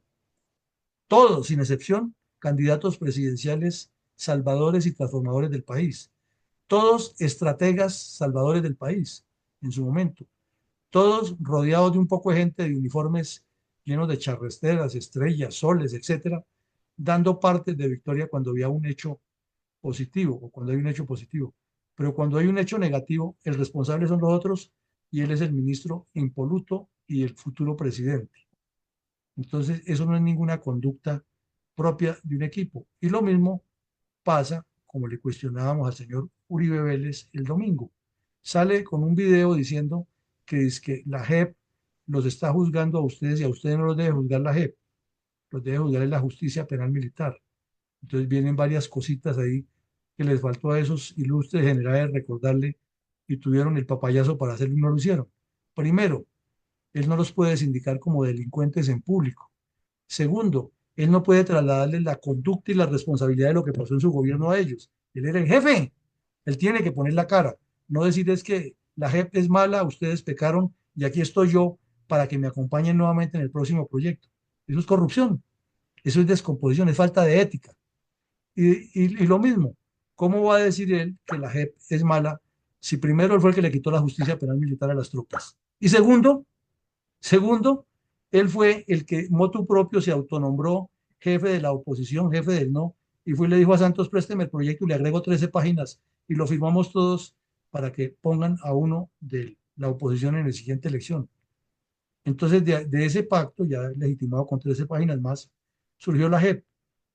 Todos, sin excepción, candidatos presidenciales salvadores y transformadores del país. Todos estrategas salvadores del país en su momento. Todos rodeados de un poco de gente de uniformes llenos de charresteras, estrellas, soles, etcétera, dando partes de victoria cuando había un hecho positivo o cuando hay un hecho positivo. Pero cuando hay un hecho negativo, el responsable son los otros y él es el ministro impoluto y el futuro presidente. Entonces, eso no es ninguna conducta propia de un equipo. Y lo mismo pasa, como le cuestionábamos al señor Uribe Vélez el domingo. Sale con un video diciendo que es que la JEP los está juzgando a ustedes y a ustedes no los debe juzgar la JEP, los debe juzgar en la justicia penal militar. Entonces vienen varias cositas ahí que les faltó a esos ilustres generales recordarle y tuvieron el papayazo para hacerlo y no lo hicieron. Primero, él no los puede sindicar como delincuentes en público. Segundo, él no puede trasladarles la conducta y la responsabilidad de lo que pasó en su gobierno a ellos. Él era el jefe, él tiene que poner la cara, no decir es que la JEP es mala, ustedes pecaron y aquí estoy yo para que me acompañen nuevamente en el próximo proyecto. Eso es corrupción. Eso es descomposición, es falta de ética. Y lo mismo, ¿cómo va a decir él que la JEP es mala si primero él fue el que le quitó la justicia penal militar a las tropas? Y segundo, él fue el que motu propio se autonombró jefe de la oposición, jefe del no, y fue y le dijo a Santos, présteme el proyecto y le agrego 13 páginas y lo firmamos todos para que pongan a uno de la oposición en la siguiente elección. Entonces, de ese pacto, ya legitimado con 13 páginas más, surgió la JEP.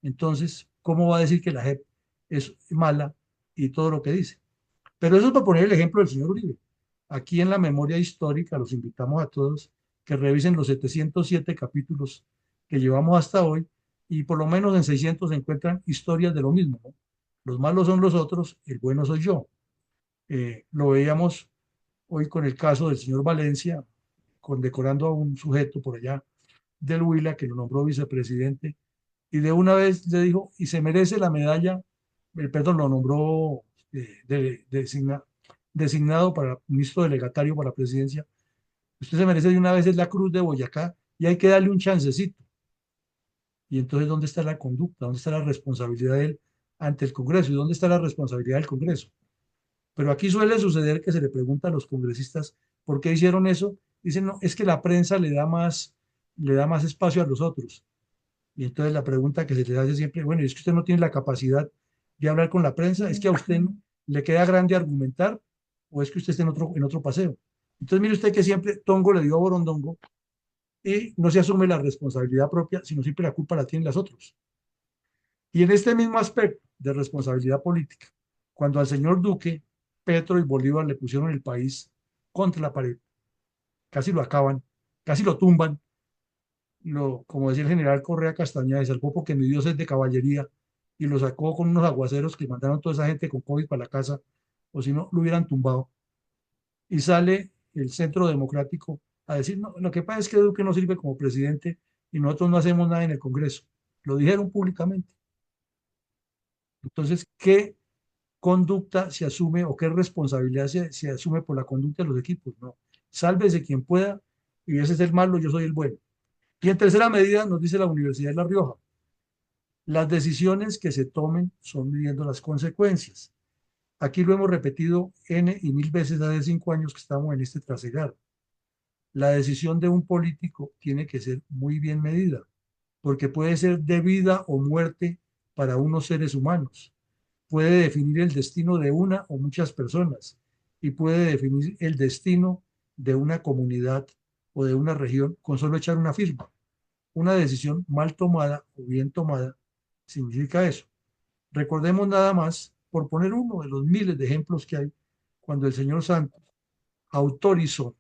Entonces, ¿cómo va a decir que la JEP es mala y todo lo que dice? Pero eso es para poner el ejemplo del señor Uribe. Aquí en la memoria histórica los invitamos a todos que revisen los 707 capítulos que llevamos hasta hoy y por lo menos en 600 se encuentran historias de lo mismo, ¿no? Los malos son los otros, el bueno soy yo. Lo veíamos hoy con el caso del señor Valencia, condecorando a un sujeto por allá del Huila que lo nombró vicepresidente y de una vez le dijo, y se merece la medalla, perdón, lo nombró designado para ministro delegatario para la presidencia. Usted se merece de una vez es la Cruz de Boyacá y hay que darle un chancecito. Y entonces, ¿dónde está la conducta? ¿Dónde está la responsabilidad de él ante el Congreso? ¿Y dónde está la responsabilidad del Congreso? Pero aquí suele suceder que se le pregunta a los congresistas por qué hicieron eso. Dicen, no, es que la prensa le da más espacio a los otros. Y entonces la pregunta que se le hace siempre, bueno, es que usted no tiene la capacidad de hablar con la prensa, es que a usted le queda grande argumentar o es que usted está en otro paseo. Entonces mire usted que siempre Tongo le dio a Borondongo y no se asume la responsabilidad propia, sino siempre la culpa la tienen los otros. Y en este mismo aspecto de responsabilidad política, cuando al señor Duque, Petro y Bolívar le pusieron el país contra la pared, casi lo acaban, casi lo tumban, como decía el general Correa Castañeda, se salvó porque mi Dios es de caballería y lo sacó con unos aguaceros que mandaron toda esa gente con COVID para la casa, o si no, lo hubieran tumbado. Y sale el Centro Democrático a decir, no, lo que pasa es que Duque no sirve como presidente y nosotros no hacemos nada en el Congreso. Lo dijeron públicamente. Entonces, ¿qué conducta se asume o qué responsabilidad se asume por la conducta de los equipos? No, sálvese quien pueda y ese es el malo, yo soy el bueno. Y en tercera medida nos dice la Universidad de La Rioja, las decisiones que se tomen son midiendo las consecuencias. Aquí lo hemos repetido N y mil veces hace 5 años que estamos en este trasegar. La decisión de un político tiene que ser muy bien medida, porque puede ser de vida o muerte para unos seres humanos. Puede definir el destino de una o muchas personas y puede definir el destino de una comunidad o de una región con solo echar una firma. Una decisión mal tomada o bien tomada significa eso. Recordemos nada más, por poner uno de los miles de ejemplos que hay, cuando el señor Santos autorizó,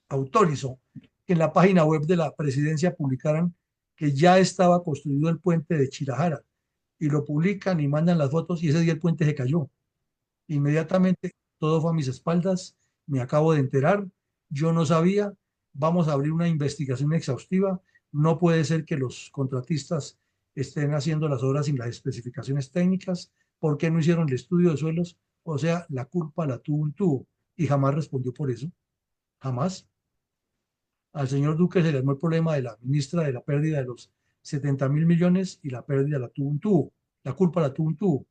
autorizó que en la página web de la presidencia publicaran que ya estaba construido el puente de Chirajara y lo publican y mandan las fotos y ese día el puente se cayó. Inmediatamente todo fue a mis espaldas, me acabo de enterar, yo no sabía, vamos a abrir una investigación exhaustiva, no puede ser que los contratistas estén haciendo las obras sin las especificaciones técnicas, ¿por qué no hicieron el estudio de suelos? O sea, la culpa la tuvo un tubo y jamás respondió por eso, jamás. Al señor Duque se le armó el problema de la ministra de la pérdida de los 70.000 millones y la pérdida la tuvo un tubo, la culpa la tuvo un tubo.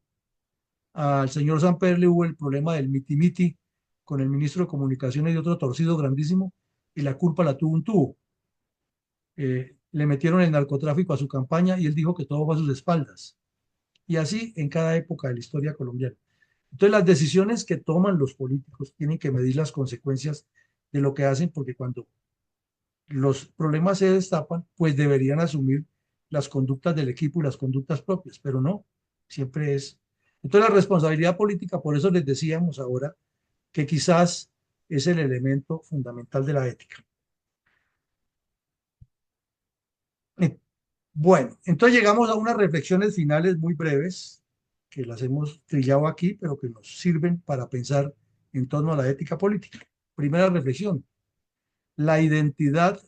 Al señor Samper le hubo el problema del miti-miti con el ministro de Comunicaciones y otro torcido grandísimo, y la culpa la tuvo un tubo. Le metieron el narcotráfico a su campaña y él dijo que todo fue a sus espaldas. Y así en cada época de la historia colombiana. Entonces las decisiones que toman los políticos tienen que medir las consecuencias de lo que hacen, porque cuando los problemas se destapan, pues deberían asumir las conductas del equipo y las conductas propias, pero no, siempre es. Entonces la responsabilidad política, por eso les decíamos ahora que quizás es el elemento fundamental de la ética. Eh, Bueno, entonces llegamos a unas reflexiones finales muy breves, que las hemos trillado aquí, pero que nos sirven para pensar en torno a la ética política. Primera reflexión, la identidad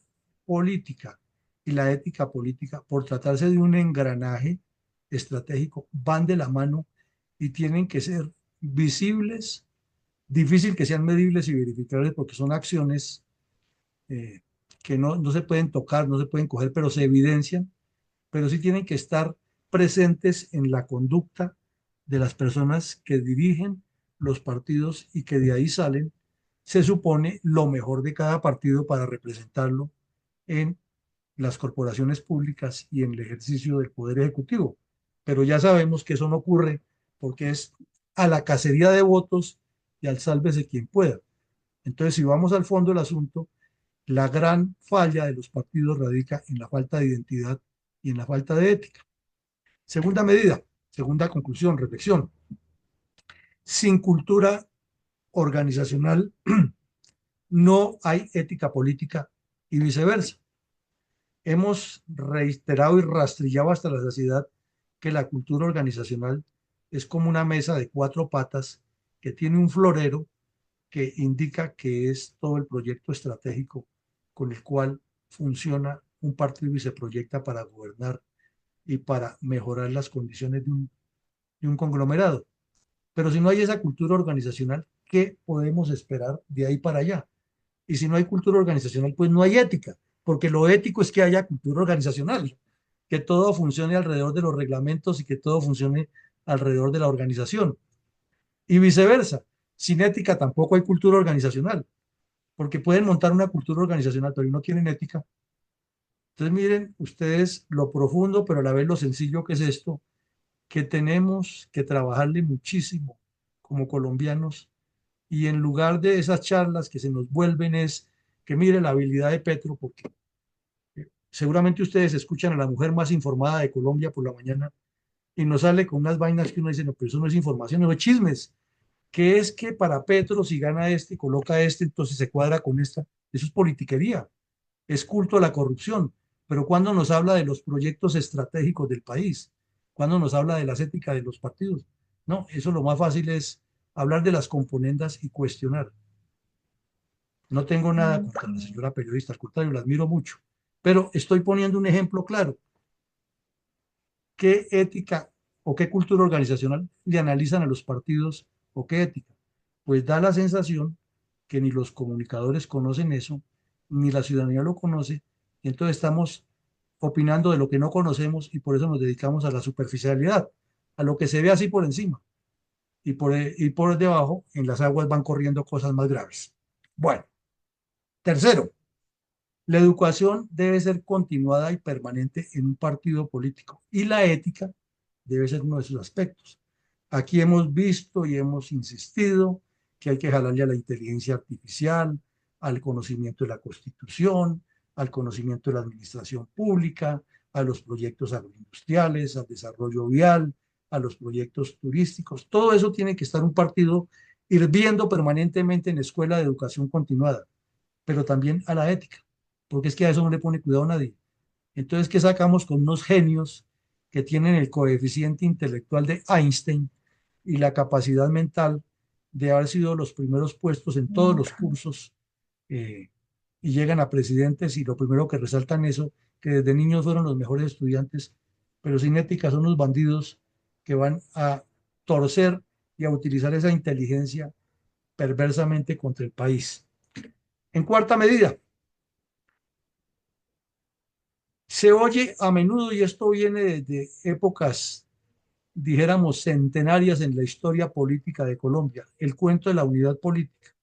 política y la ética política, por tratarse de un engranaje estratégico, van de la mano y tienen que ser visibles, difícil que sean medibles y verificables porque son acciones que no se pueden tocar, no se pueden coger, pero se evidencian pero sí tienen que estar presentes en la conducta de las personas que dirigen los partidos y que de ahí salen, se supone, lo mejor de cada partido para representarlo en las corporaciones públicas y en el ejercicio del poder ejecutivo. Pero ya sabemos que eso no ocurre porque es a la cacería de votos y al sálvese quien pueda. Entonces, si vamos al fondo del asunto, la gran falla de los partidos radica en la falta de identidad y en la falta de ética. Segunda medida, segunda conclusión, reflexión. Sin cultura organizacional no hay ética política y viceversa. Hemos reiterado y rastrillado hasta la saciedad que la cultura organizacional es como una mesa de cuatro patas que tiene un florero que indica que es todo el proyecto estratégico con el cual funciona un partido y se proyecta para gobernar y para mejorar las condiciones de un conglomerado. Pero si no hay esa cultura organizacional, ¿qué podemos esperar de ahí para allá? Y si no hay cultura organizacional, pues no hay ética, porque lo ético es que haya cultura organizacional, que todo funcione alrededor de los reglamentos y que todo funcione alrededor de la organización. Y viceversa, sin ética tampoco hay cultura organizacional, porque pueden montar una cultura organizacional, pero no tienen ética. Entonces miren ustedes lo profundo, pero a la vez lo sencillo que es esto, que tenemos que trabajarle muchísimo como colombianos y en lugar de esas charlas que se nos vuelven es que mire la habilidad de Petro, porque seguramente ustedes escuchan a la mujer más informada de Colombia por la mañana y nos sale con unas vainas que uno dice, no, pero eso no es información, no es chismes, que es que para Petro si gana este y coloca este, entonces se cuadra con esta, eso es politiquería, es culto a la corrupción, pero cuando nos habla de los proyectos estratégicos del país, cuando nos habla de las éticas de los partidos, no, eso lo más fácil es hablar de las componendas y cuestionar. No tengo nada contra la señora periodista, al contrario, la admiro mucho, pero estoy poniendo un ejemplo claro. ¿Qué ética o qué cultura organizacional le analizan a los partidos o qué ética? Pues da la sensación que ni los comunicadores conocen eso, ni la ciudadanía lo conoce, y entonces estamos opinando de lo que no conocemos y por eso nos dedicamos a la superficialidad, a lo que se ve así por encima y por debajo en las aguas van corriendo cosas más graves. Bueno, tercero, la educación debe ser continuada y permanente en un partido político y la ética debe ser uno de sus aspectos. Aquí hemos visto y hemos insistido que hay que jalarle a la inteligencia artificial, al conocimiento de la Constitución, al conocimiento de la administración pública, a los proyectos agroindustriales, al desarrollo vial, a los proyectos turísticos. Todo eso tiene que estar un partido hirviendo permanentemente en la escuela de educación continuada, pero también a la ética, porque es que a eso no le pone cuidado a nadie. Entonces, ¿qué sacamos con unos genios que tienen el coeficiente intelectual de Einstein y la capacidad mental de haber sido los primeros puestos en todos los cursos eh, y llegan a presidentes y lo primero que resaltan eso, que desde niños fueron los mejores estudiantes, pero sin ética son unos bandidos que van a torcer y a utilizar esa inteligencia perversamente contra el país? En cuarta medida, se oye a menudo, y esto viene desde épocas, dijéramos, centenarias en la historia política de Colombia, el cuento de la unidad política.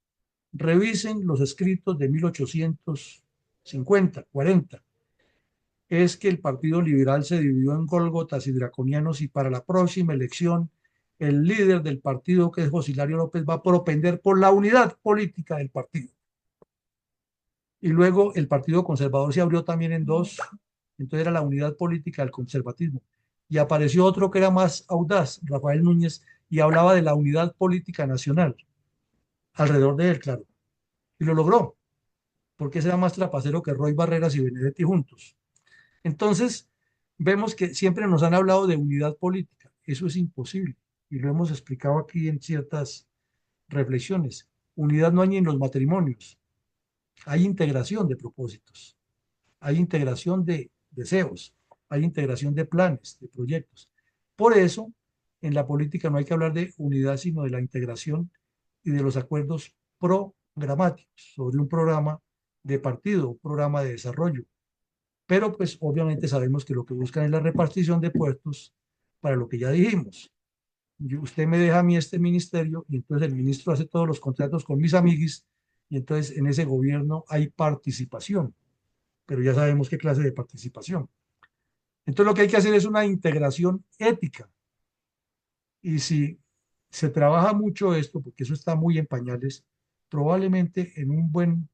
Revisen los escritos de 1850, 40. Es que el Partido Liberal se dividió en gólgotas y draconianos y para la próxima elección el líder del partido, que es José Hilario López, va a propender por la unidad política del partido. Y luego el Partido Conservador se abrió también en dos, entonces era la unidad política del conservatismo. Y apareció otro que era más audaz, Rafael Núñez, y hablaba de la unidad política nacional, alrededor de él, claro. Y lo logró, porque ese era más trapacero que Roy Barreras y Benedetti juntos. Entonces, vemos que siempre nos han hablado de unidad política. Eso es imposible, y lo hemos explicado aquí en ciertas reflexiones. Unidad no hay ni en los matrimonios, hay integración de propósitos. Hay integración de deseos, hay integración de planes, de proyectos. Por eso, en la política no hay que hablar de unidad, sino de la integración y de los acuerdos programáticos sobre un programa de partido, un programa de desarrollo. Pero pues obviamente sabemos que lo que buscan es la repartición de puestos para lo que ya dijimos. Usted me deja a mí este ministerio y entonces el ministro hace todos los contratos con mis amiguis y entonces en ese gobierno hay participación, pero ya sabemos qué clase de participación. Entonces lo que hay que hacer es una integración ética y si se trabaja mucho esto, porque eso está muy en pañales, probablemente en un buen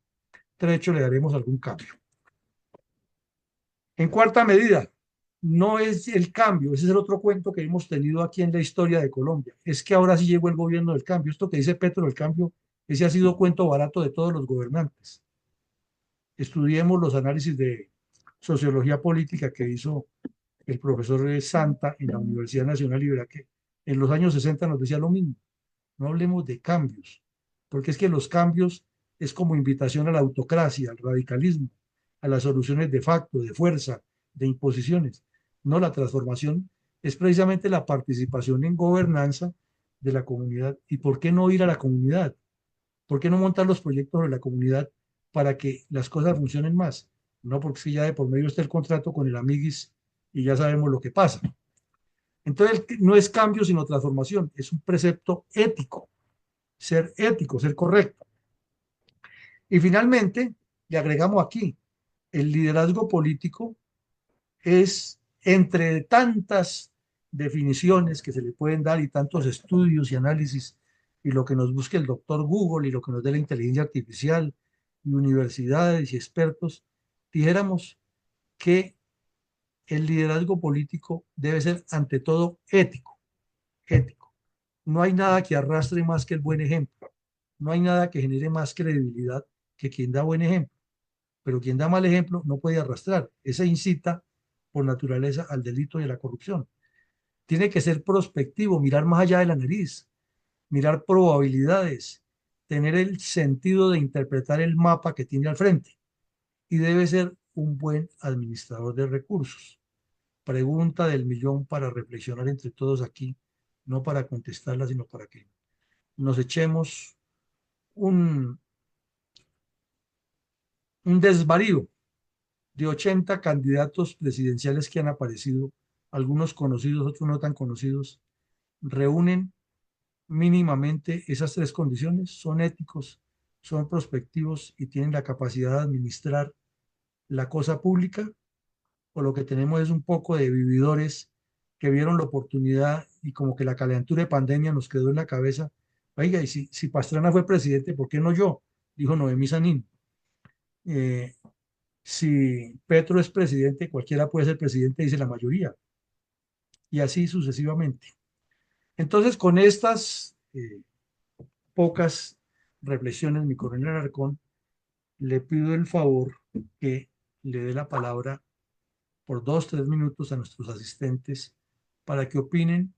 trecho le daremos algún cambio. En cuarta medida, no es el cambio, ese es el otro cuento que hemos tenido aquí en la historia de Colombia, es que ahora sí llegó el gobierno del cambio. Esto que dice Petro del cambio, ese ha sido cuento barato de todos los gobernantes. Estudiemos los análisis de sociología política que hizo el profesor Santa en la Universidad Nacional y verá que en los años 60 nos decía lo mismo. No hablemos de cambios, porque es que los cambios es como invitación a la autocracia, al radicalismo, a las soluciones de facto, de fuerza, de imposiciones. No, la transformación es precisamente la participación en gobernanza de la comunidad. ¿Y por qué no ir a la comunidad? ¿Por qué no montar los proyectos de la comunidad para que las cosas funcionen más? No, porque si ya de por medio está el contrato con el Amiguis y ya sabemos lo que pasa. Entonces, no es cambio, sino transformación. Es un precepto ético, ser correcto. Y finalmente, le agregamos aquí, el liderazgo político es entre tantas definiciones que se le pueden dar y tantos estudios y análisis y lo que nos busque el doctor Google y lo que nos dé la inteligencia artificial y universidades y expertos, dijéramos que el liderazgo político debe ser ante todo ético. No hay nada que arrastre más que el buen ejemplo. No hay nada que genere más credibilidad que quien da buen ejemplo. Pero quien da mal ejemplo no puede arrastrar. Ese incita por naturaleza al delito y a la corrupción. Tiene que ser prospectivo, mirar más allá de la nariz, mirar probabilidades, tener el sentido de interpretar el mapa que tiene al frente. Y debe ser un buen administrador de recursos. Pregunta del millón para reflexionar entre todos aquí, no para contestarla, sino para que nos echemos un, un desvarío de 80 candidatos presidenciales que han aparecido, algunos conocidos, otros no tan conocidos, reúnen mínimamente esas tres condiciones, son éticos, son prospectivos y tienen la capacidad de administrar la cosa pública, o lo que tenemos es un poco de vividores que vieron la oportunidad y como que la calentura de pandemia nos quedó en la cabeza. Oiga, y si Pastrana fue presidente, ¿por qué no yo? Dijo Noemí Sanín. Eh, si Petro es presidente, cualquiera puede ser presidente, dice la mayoría, y así sucesivamente. Entonces, con estas pocas reflexiones, mi coronel Alarcón, le pido el favor que le dé la palabra por 2, 3 minutos a nuestros asistentes para que opinen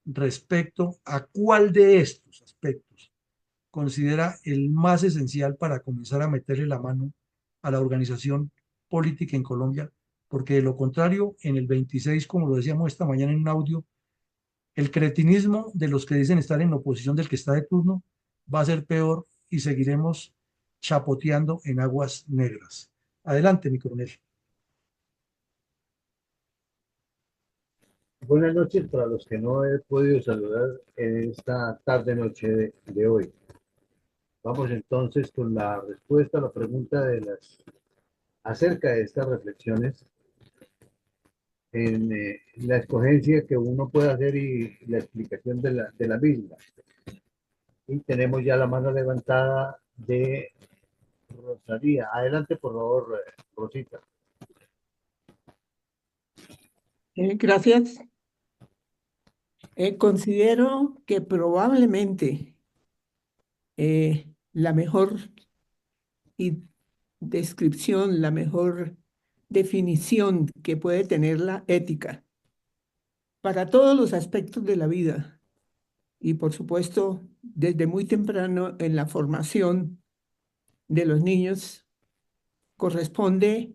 respecto a cuál de estos aspectos considera el más esencial para comenzar a meterle la mano a la organización política en Colombia, porque de lo contrario, en el 26, como lo decíamos esta mañana en un audio, el cretinismo de los que dicen estar en oposición del que está de turno va a ser peor y seguiremos chapoteando en aguas negras. Adelante, mi coronel.
Buenas noches para los que no he podido saludar en esta tarde-noche de hoy. Vamos entonces con la respuesta a la pregunta acerca de estas reflexiones en la escogencia que uno puede hacer y la explicación de la misma. Y tenemos ya la mano levantada de Rosalía. Adelante, por favor, Rosita.
Gracias. Considero que probablemente la mejor descripción, la mejor definición que puede tener la ética para todos los aspectos de la vida y por supuesto desde muy temprano en la formación de los niños corresponde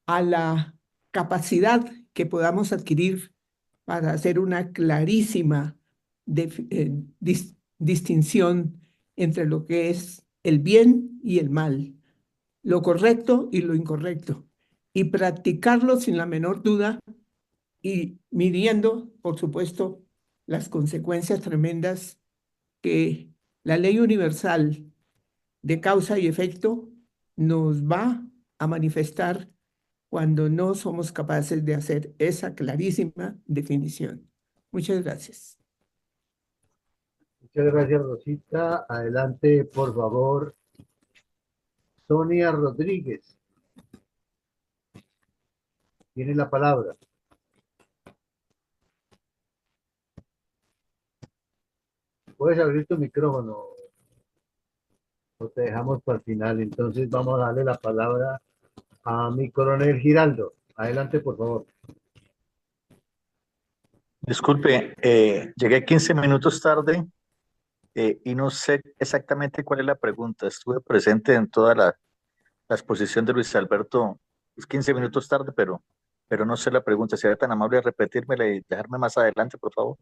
a la capacidad que podamos adquirir para hacer una clarísima distinción entre lo que es el bien y el mal, lo correcto y lo incorrecto, y practicarlo sin la menor duda y midiendo, por supuesto, las consecuencias tremendas que la ley universal de causa y efecto nos va a manifestar cuando no somos capaces de hacer esa clarísima definición. Muchas gracias.
Muchas gracias, Rosita. Adelante, por favor, Sonia Rodríguez. Tiene la palabra. Puedes abrir tu micrófono o te dejamos para el final. Entonces vamos a darle la palabra a mi coronel Giraldo. Adelante, por favor.
Disculpe, llegué 15 minutos tarde y no sé exactamente cuál es la pregunta. Estuve presente en toda la exposición de Luis Alberto, es 15 minutos tarde, pero no sé la pregunta. ¿Sería tan amable de repetírmela y dejarme más adelante, por favor?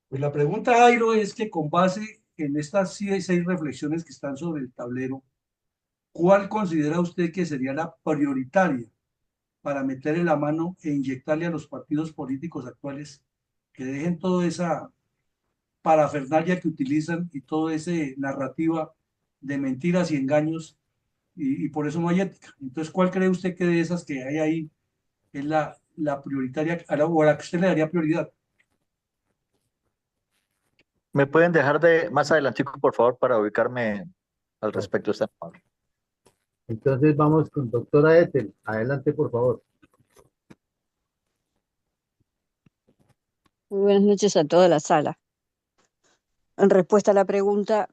Pues la pregunta, Jairo, es que con base en estas seis reflexiones que están sobre el tablero, ¿cuál considera usted que sería la prioritaria para meterle la mano e inyectarle a los partidos políticos actuales que dejen toda esa parafernalia que utilizan y toda esa narrativa de mentiras y engaños y por eso no hay ética? Entonces, ¿cuál cree usted que de esas que hay ahí es la prioritaria o a la que usted le daría prioridad?
¿Me pueden dejar de más adelantico, por favor, para ubicarme al respecto? Está amable.
Entonces vamos con doctora Ethel. Adelante, por favor.
Muy buenas noches a toda la sala. En respuesta a la pregunta,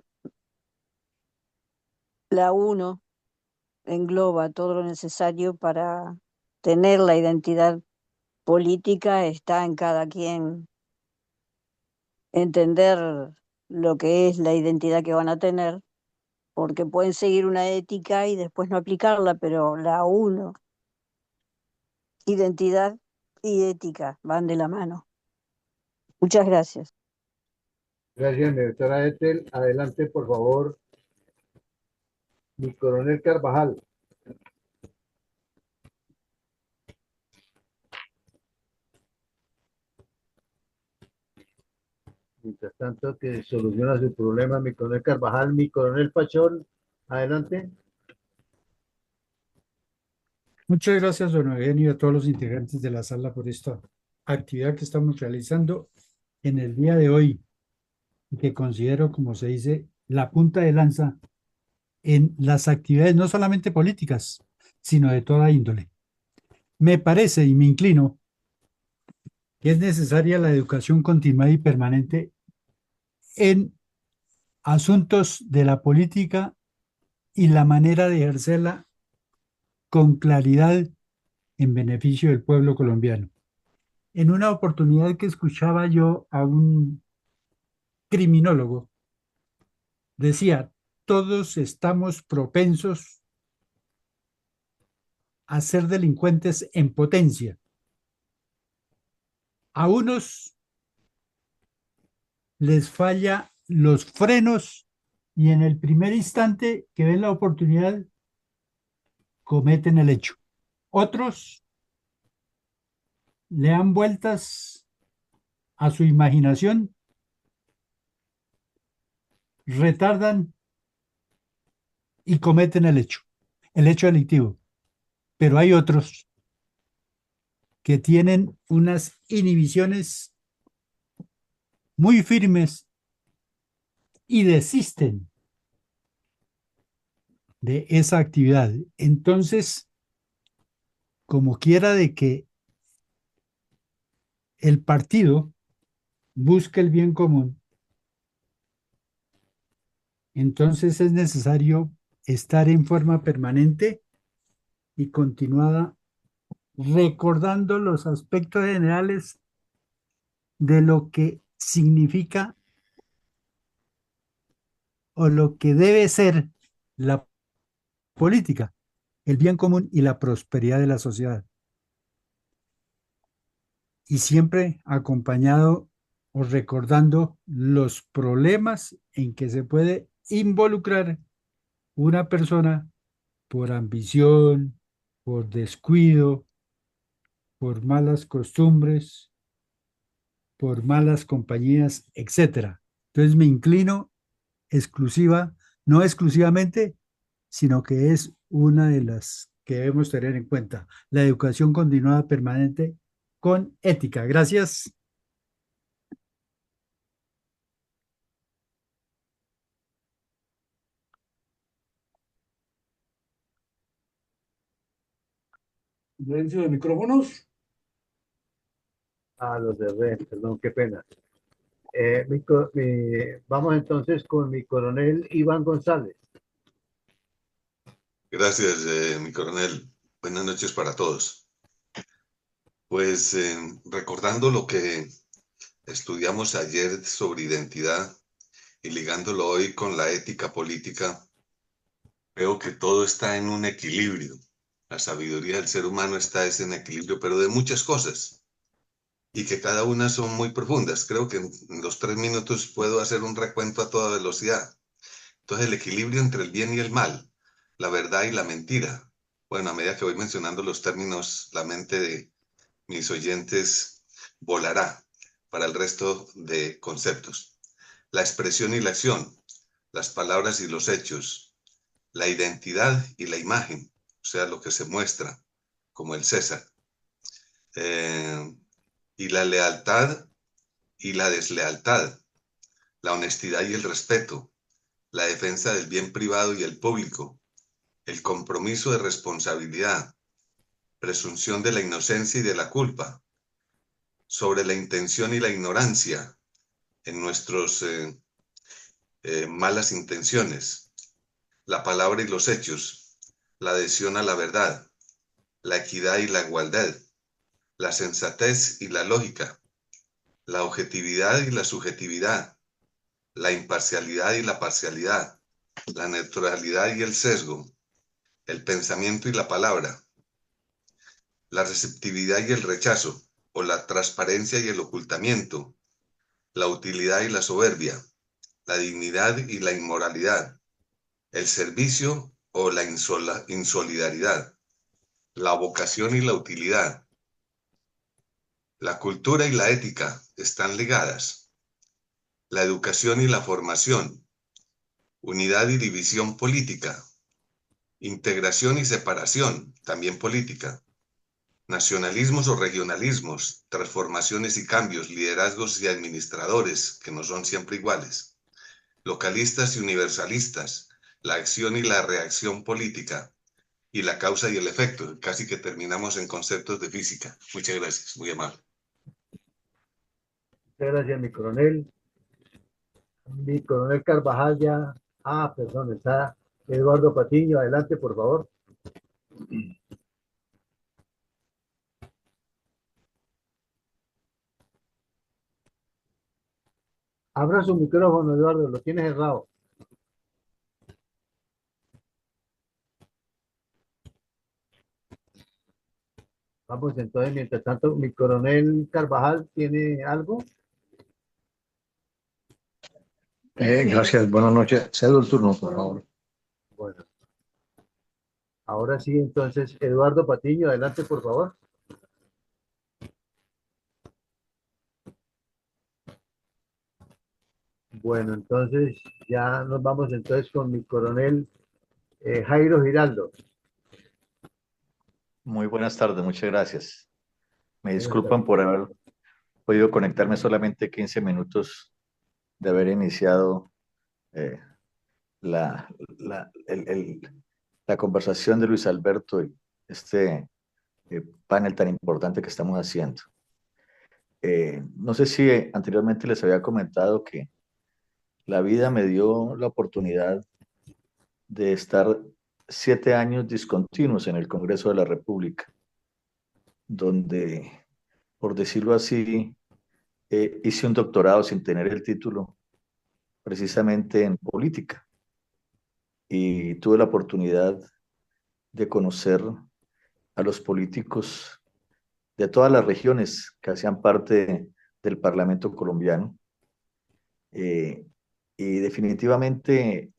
la 1 engloba todo lo necesario para tener la identidad política. Está en cada quien entender lo que es la identidad que van a tener, porque pueden seguir una ética y después no aplicarla, pero la 1, identidad y ética, van de la mano. Muchas gracias.
Gracias, doctora Ethel. Adelante, por favor, mi coronel Carvajal. Mientras tanto, que soluciona su problema mi coronel Carvajal, mi coronel Pachón. Adelante.
Muchas gracias, don Eugenio, y a todos los integrantes de la sala por esta actividad que estamos realizando en el día de hoy, que considero, como se dice, la punta de lanza en las actividades no solamente políticas, sino de toda índole. Me parece y me inclino que es necesaria la educación continuada y permanente en asuntos de la política y la manera de ejercerla con claridad en beneficio del pueblo colombiano. En una oportunidad que escuchaba yo a un criminólogo, decía, todos estamos propensos a ser delincuentes en potencia. A unos les falla los frenos y en el primer instante que ven la oportunidad cometen el hecho. Otros le dan vueltas a su imaginación, retardan y cometen el hecho delictivo. Pero hay otros que tienen unas inhibiciones muy firmes y desisten de esa actividad. Entonces, como quiera de que el partido busque el bien común, entonces es necesario estar en forma permanente y continuada recordando los aspectos generales de lo que significa o lo que debe ser la política, el bien común y la prosperidad de la sociedad. Y siempre acompañado o recordando los problemas en que se puede involucrar una persona por ambición, por descuido, por malas costumbres, por malas compañías, etcétera. Entonces me inclino exclusiva, no exclusivamente, sino que es una de las que debemos tener en cuenta, la educación continuada permanente con ética. Gracias.
Silencio de micrófonos.
A los de red, perdón, qué pena. Vamos entonces con mi coronel Iván González.
Gracias, mi coronel. Buenas noches para todos. Pues recordando lo que estudiamos ayer sobre identidad y ligándolo hoy con la ética política, veo que todo está en un equilibrio. La sabiduría del ser humano está en equilibrio, pero de muchas cosas, y que cada una son muy profundas. Creo que en los 3 minutos puedo hacer un recuento a toda velocidad. Entonces, el equilibrio entre el bien y el mal, la verdad y la mentira. Bueno, a medida que voy mencionando los términos, la mente de mis oyentes volará para el resto de conceptos. La expresión y la acción, las palabras y los hechos, la identidad y la imagen, o sea, lo que se muestra, como el César, y la lealtad y la deslealtad, la honestidad y el respeto, la defensa del bien privado y el público, el compromiso de responsabilidad, presunción de la inocencia y de la culpa, sobre la intención y la ignorancia en nuestros malas intenciones, la palabra y los hechos, la adhesión a la verdad, la equidad y la igualdad, la sensatez y la lógica, la objetividad y la subjetividad, la imparcialidad y la parcialidad, la neutralidad y el sesgo, el pensamiento y la palabra, la receptividad y el rechazo, o la transparencia y el ocultamiento, la utilidad y la soberbia, la dignidad y la inmoralidad, el servicio o la insolidaridad, la vocación y la utilidad. La cultura y la ética están ligadas. La educación y la formación, unidad y división política, integración y separación, también política, nacionalismos o regionalismos, transformaciones y cambios, liderazgos y administradores, que no son siempre iguales, localistas y universalistas, la acción y la reacción política, y la causa y el efecto. Casi que terminamos en conceptos de física. Muchas gracias, muy amable.
Muchas gracias, mi coronel. Mi coronel Carvajal ya. Ah, perdón, está Eduardo Patiño. Adelante, por favor. Abra su micrófono, Eduardo, lo tienes cerrado. Vamos, entonces, mientras tanto, mi coronel Carvajal tiene algo.
Gracias, buenas noches. Cedo el turno, por favor.
Bueno, ahora sí, entonces, Eduardo Patiño, adelante, por favor. Bueno, entonces ya nos vamos entonces con mi coronel Jairo Giraldo.
Muy buenas tardes, muchas gracias. Me
Buenas
disculpan por haber podido conectarme solamente 15 minutos de haber iniciado eh, la, la conversación de Luis Alberto y este panel tan importante que estamos haciendo. No sé si anteriormente les había comentado que la vida me dio la oportunidad de estar 7 años discontinuos en el Congreso de la República, donde, por decirlo así, hice un doctorado sin tener el título, precisamente en política, y tuve la oportunidad de conocer a los políticos de todas las regiones que hacían parte del Parlamento colombiano, y definitivamente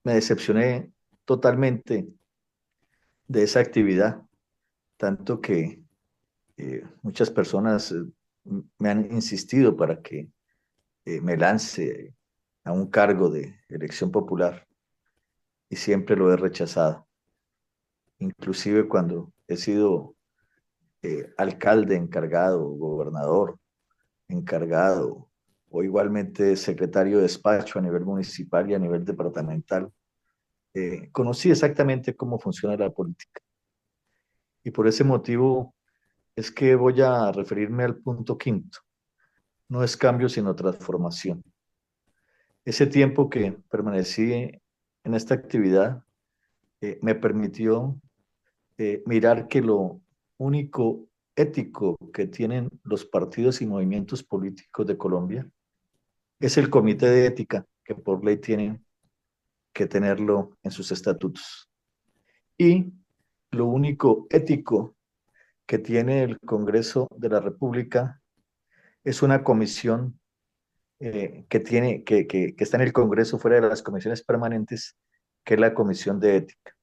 me decepcioné totalmente de esa actividad, tanto que muchas personas me han insistido para que me lance a un cargo de elección popular y siempre lo he rechazado. Inclusive cuando he sido alcalde encargado, gobernador encargado o igualmente secretario de despacho a nivel municipal y a nivel departamental, conocí exactamente cómo funciona la política. Y por ese motivo es que voy a referirme al punto quinto. No es cambio, sino transformación. Ese tiempo que permanecí en esta actividad me permitió mirar que lo único ético que tienen los partidos y movimientos políticos de Colombia es el comité de ética, que por ley tienen que tenerlo en sus estatutos. Y lo único ético que tiene el Congreso de la República es una comisión que está en el Congreso fuera de las comisiones permanentes, que es la Comisión de Ética.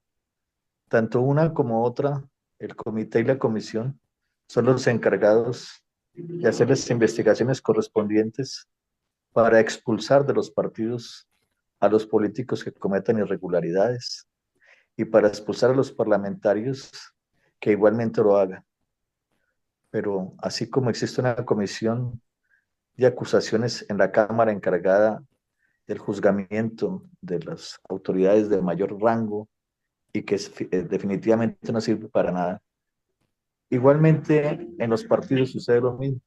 Tanto una como otra, el comité y la comisión, son los encargados de hacer las investigaciones correspondientes para expulsar de los partidos a los políticos que cometan irregularidades y para expulsar a los parlamentarios que igualmente lo hagan. Pero así como existe una comisión de acusaciones en la Cámara encargada del juzgamiento de las autoridades de mayor rango y que definitivamente no sirve para nada, igualmente en los partidos sucede lo mismo.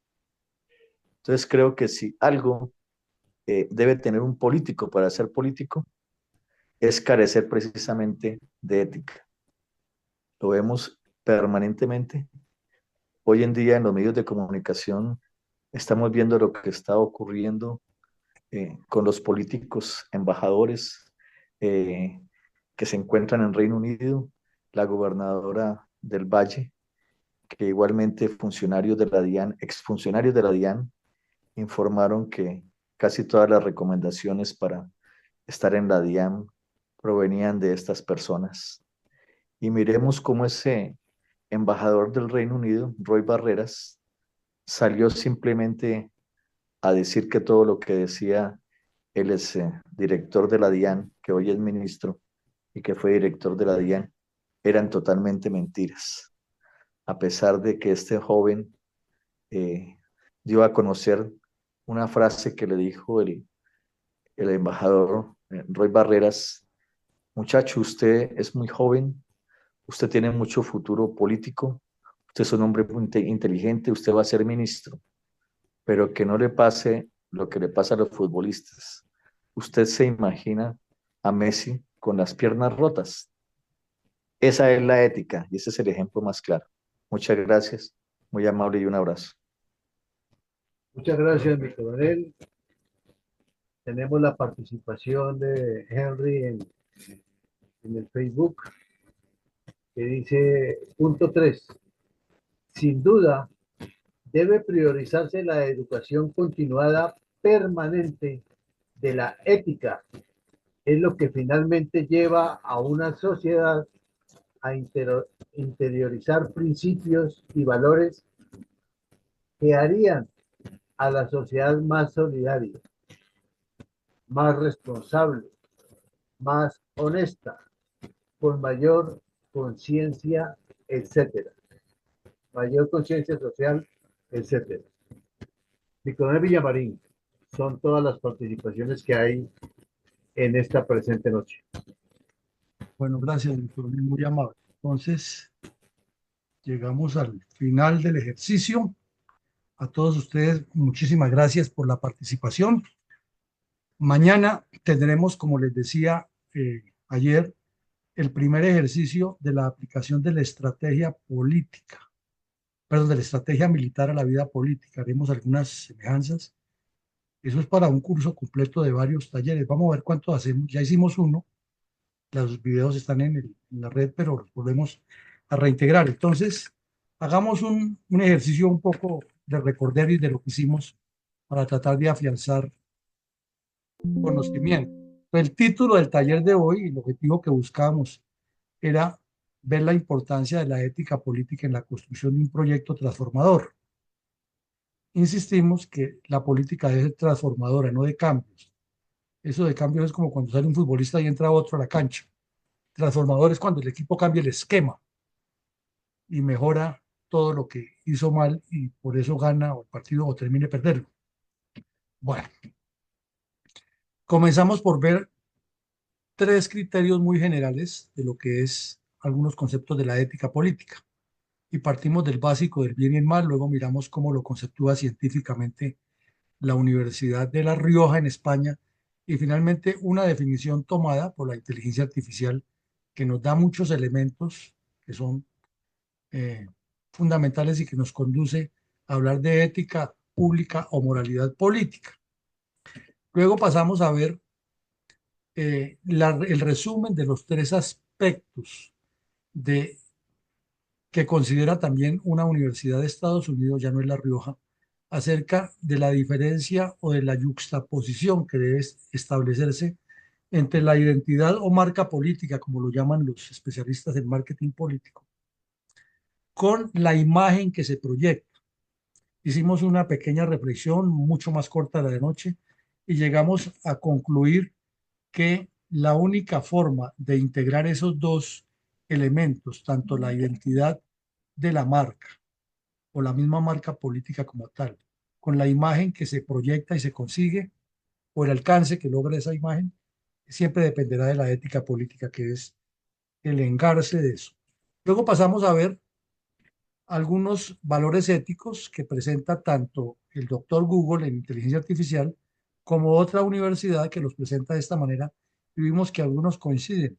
Entonces creo que si algo debe tener un político para ser político, es carecer precisamente de ética. Lo vemos permanentemente. Hoy en día en los medios de comunicación estamos viendo lo que está ocurriendo con los políticos embajadores que se encuentran en Reino Unido, la gobernadora del Valle, que igualmente funcionarios de la DIAN, exfuncionarios de la DIAN, informaron que casi todas las recomendaciones para estar en la DIAN provenían de estas personas. Y miremos cómo ese embajador del Reino Unido, Roy Barreras, salió simplemente a decir que todo lo que decía el ex director de la DIAN, que hoy es ministro y que fue director de la DIAN, eran totalmente mentiras. A pesar de que este joven dio a conocer una frase que le dijo el embajador Roy Barreras: muchacho, usted es muy joven, usted tiene mucho futuro político, usted es un hombre muy inteligente, usted va a ser ministro, pero que no le pase lo que le pasa a los futbolistas. Usted se imagina a Messi con las piernas rotas. Esa es la ética y ese es el ejemplo más claro. Muchas gracias, muy amable y un abrazo.
Muchas gracias, mi coronel. Tenemos la participación de Henry en el Facebook, que dice, punto 3, sin duda, debe priorizarse la educación continuada permanente de la ética. Es lo que finalmente lleva a una sociedad a interiorizar principios y valores que harían a la sociedad más solidaria, más responsable, más honesta, con mayor conciencia, etcétera. Mayor conciencia social, etcétera. Mi coronel Villamarín, son todas las participaciones que hay en esta presente noche.
Bueno, gracias, mi coronel, muy amable. Entonces, llegamos al final del ejercicio. A todos ustedes, muchísimas gracias por la participación. Mañana tendremos, como les decía ayer, el primer ejercicio de la aplicación de la estrategia política, perdón, de la estrategia militar a la vida política. Haremos algunas semejanzas. Eso es para un curso completo de varios talleres. Vamos a ver cuánto hacemos. Ya hicimos uno. Los videos están en la red, pero los volvemos a reintegrar. Entonces, hagamos un ejercicio un poco de recorder y de lo que hicimos para tratar de afianzar conocimiento. El título del taller de hoy, el objetivo que buscábamos era ver la importancia de la ética política en la construcción de un proyecto transformador. Insistimos que la política debe ser transformadora, no de cambios. Eso de cambios es como cuando sale un futbolista y entra otro a la cancha. Transformador es cuando el equipo cambia el esquema y mejora todo lo que hizo mal y por eso gana o el partido o termine perderlo. Bueno, comenzamos por ver tres criterios muy generales de lo que es algunos conceptos de la ética política. Y partimos del básico del bien y el mal, luego miramos cómo lo conceptúa científicamente la Universidad de La Rioja en España y finalmente una definición tomada por la inteligencia artificial que nos da muchos elementos que son eh, fundamentales y que nos conduce a hablar de ética pública o moralidad política. Luego pasamos a ver el resumen de los tres aspectos de, que considera también una universidad de Estados Unidos, ya no es La Rioja, acerca de la diferencia o de la yuxtaposición que debe establecerse entre la identidad o marca política, como lo llaman los especialistas en marketing político, con la imagen que se proyecta. Hicimos una pequeña reflexión, mucho más corta de la noche, y llegamos a concluir que la única forma de integrar esos dos elementos, tanto la identidad de la marca o la misma marca política como tal, con la imagen que se proyecta y se consigue, o el alcance que logra esa imagen, siempre dependerá de la ética política, que es el engarce de eso. Luego pasamos a ver algunos valores éticos que presenta tanto el doctor Google en inteligencia artificial como otra universidad que los presenta de esta manera y vimos que algunos coinciden.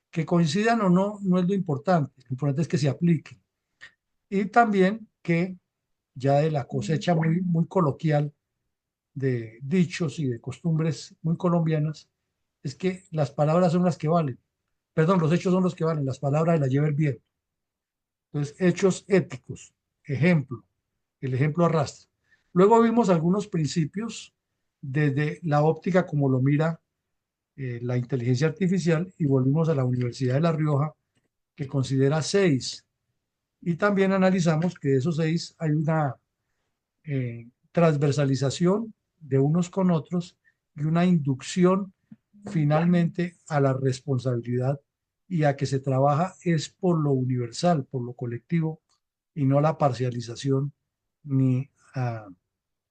Que coincidan o no, no es lo importante es que se apliquen. Y también que ya de la cosecha muy, muy coloquial de dichos y de costumbres muy colombianas, es que las palabras son las que valen. Perdón, los hechos son los que valen, las palabras las lleva el viento. Entonces, hechos éticos, ejemplo, el ejemplo arrastra. Luego vimos algunos principios desde la óptica como lo mira la inteligencia artificial y volvimos a la Universidad de La Rioja que considera 6. Y también analizamos que de esos 6 hay una transversalización de unos con otros y una inducción finalmente a la responsabilidad y a que se trabaja es por lo universal, por lo colectivo y no la parcialización ni a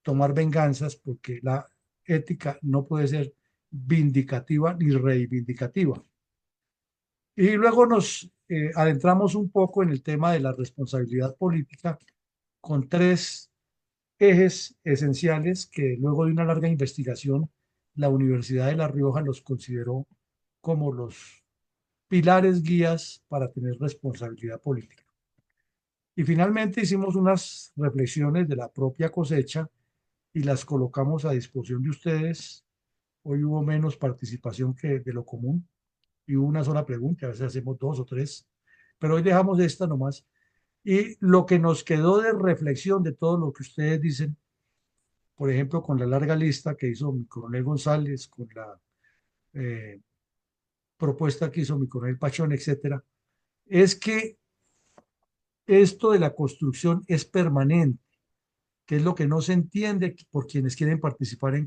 tomar venganzas porque la ética no puede ser vindicativa ni reivindicativa. Y luego nos adentramos un poco en el tema de la responsabilidad política con tres ejes esenciales que luego de una larga investigación la Universidad de La Rioja los consideró como los pilares guías para tener responsabilidad política. Y finalmente hicimos unas reflexiones de la propia cosecha y las colocamos a disposición de ustedes. Hoy hubo menos participación que de lo común y hubo una sola pregunta, a veces hacemos 2 o 3, pero hoy dejamos esta nomás. Y lo que nos quedó de reflexión de todo lo que ustedes dicen, por ejemplo, con la larga lista que hizo mi coronel González, con la propuesta que hizo mi coronel Pachón, etcétera, es que esto de la construcción es permanente, que es lo que no se entiende por quienes quieren participar en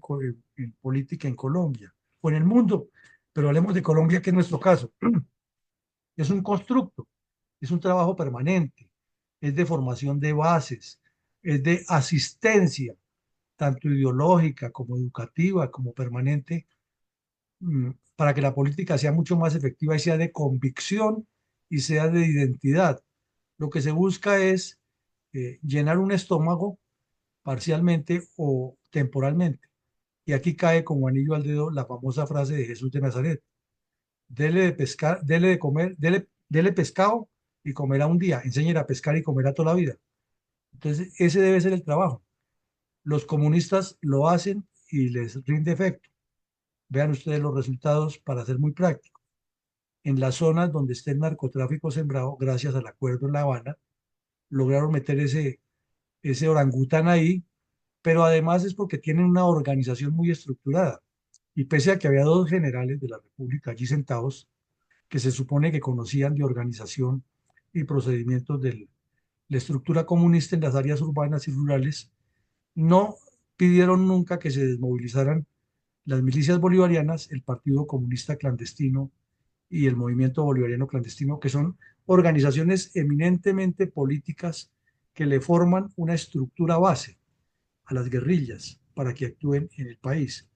política en Colombia o en el mundo, pero hablemos de Colombia, que es nuestro caso. Es un constructo, es un trabajo permanente, es de formación de bases, es de asistencia, tanto ideológica como educativa, como permanente, para que la política sea mucho más efectiva y sea de convicción y sea de identidad. Lo que se busca es llenar un estómago parcialmente o temporalmente. Y aquí cae como anillo al dedo la famosa frase de Jesús de Nazaret: dele de pescar, dele de comer, dele pescado y comerá un día, enséñele a pescar y comerá toda la vida. Entonces, ese debe ser el trabajo. Los comunistas lo hacen y les rinde efecto. Vean ustedes los resultados para ser muy prácticos. En las zonas donde esté el narcotráfico sembrado, gracias al acuerdo en La Habana, lograron meter ese orangután ahí, pero además es porque tienen una organización muy estructurada. Y pese a que había dos generales de la República allí sentados, que se supone que conocían de organización y procedimientos de la estructura comunista en las áreas urbanas y rurales, no pidieron nunca que se desmovilizaran las milicias bolivarianas, el Partido Comunista Clandestino y el Movimiento Bolivariano Clandestino, que son organizaciones eminentemente políticas que le forman una estructura base a las guerrillas para que actúen en el país.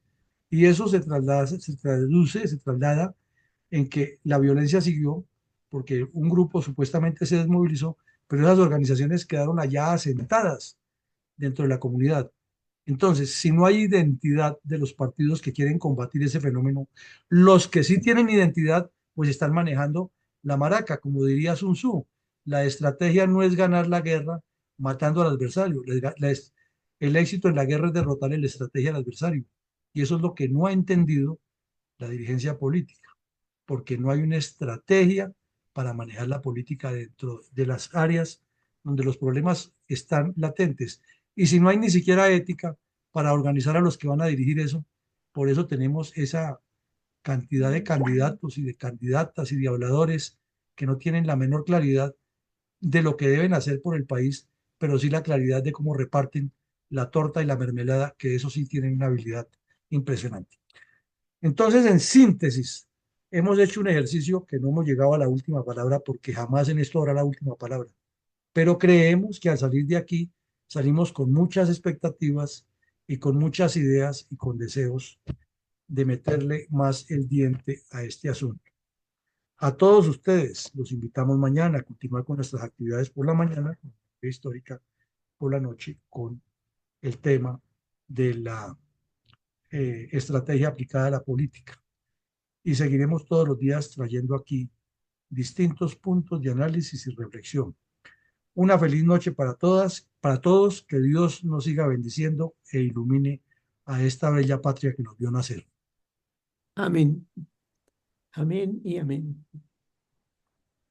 Y eso se traslada en que la violencia siguió porque un grupo supuestamente se desmovilizó, pero esas organizaciones quedaron allá asentadas dentro de la comunidad. Entonces, si no hay identidad de los partidos que quieren combatir ese fenómeno, los que sí tienen identidad, pues están manejando la maraca, como diría Sun Tzu. La estrategia no es ganar la guerra matando al adversario. El éxito en la guerra es derrotar la estrategia del adversario. Y eso es lo que no ha entendido la dirigencia política, porque no hay una estrategia para manejar la política dentro de las áreas donde los problemas están latentes. Y si no hay ni siquiera ética para organizar a los que van a dirigir eso, por eso tenemos esa cantidad de candidatos y de candidatas y de habladores que no tienen la menor claridad de lo que deben hacer por el país, pero sí la claridad de cómo reparten la torta y la mermelada, que eso sí tienen una habilidad impresionante. Entonces, en síntesis, hemos hecho un ejercicio que no hemos llegado a la última palabra porque jamás en esto habrá la última palabra, pero creemos que al salir de aquí salimos con muchas expectativas y con muchas ideas y con deseos de meterle más el diente a este asunto. A todos ustedes los invitamos mañana a continuar con nuestras actividades por la mañana, con la histórica por la noche, con el tema de la estrategia aplicada a la política. Y seguiremos todos los días trayendo aquí distintos puntos de análisis y reflexión. Una feliz noche para todas, para todos, que Dios nos siga bendiciendo e ilumine a esta bella patria que nos vio nacer.
Amén. Amén y amén.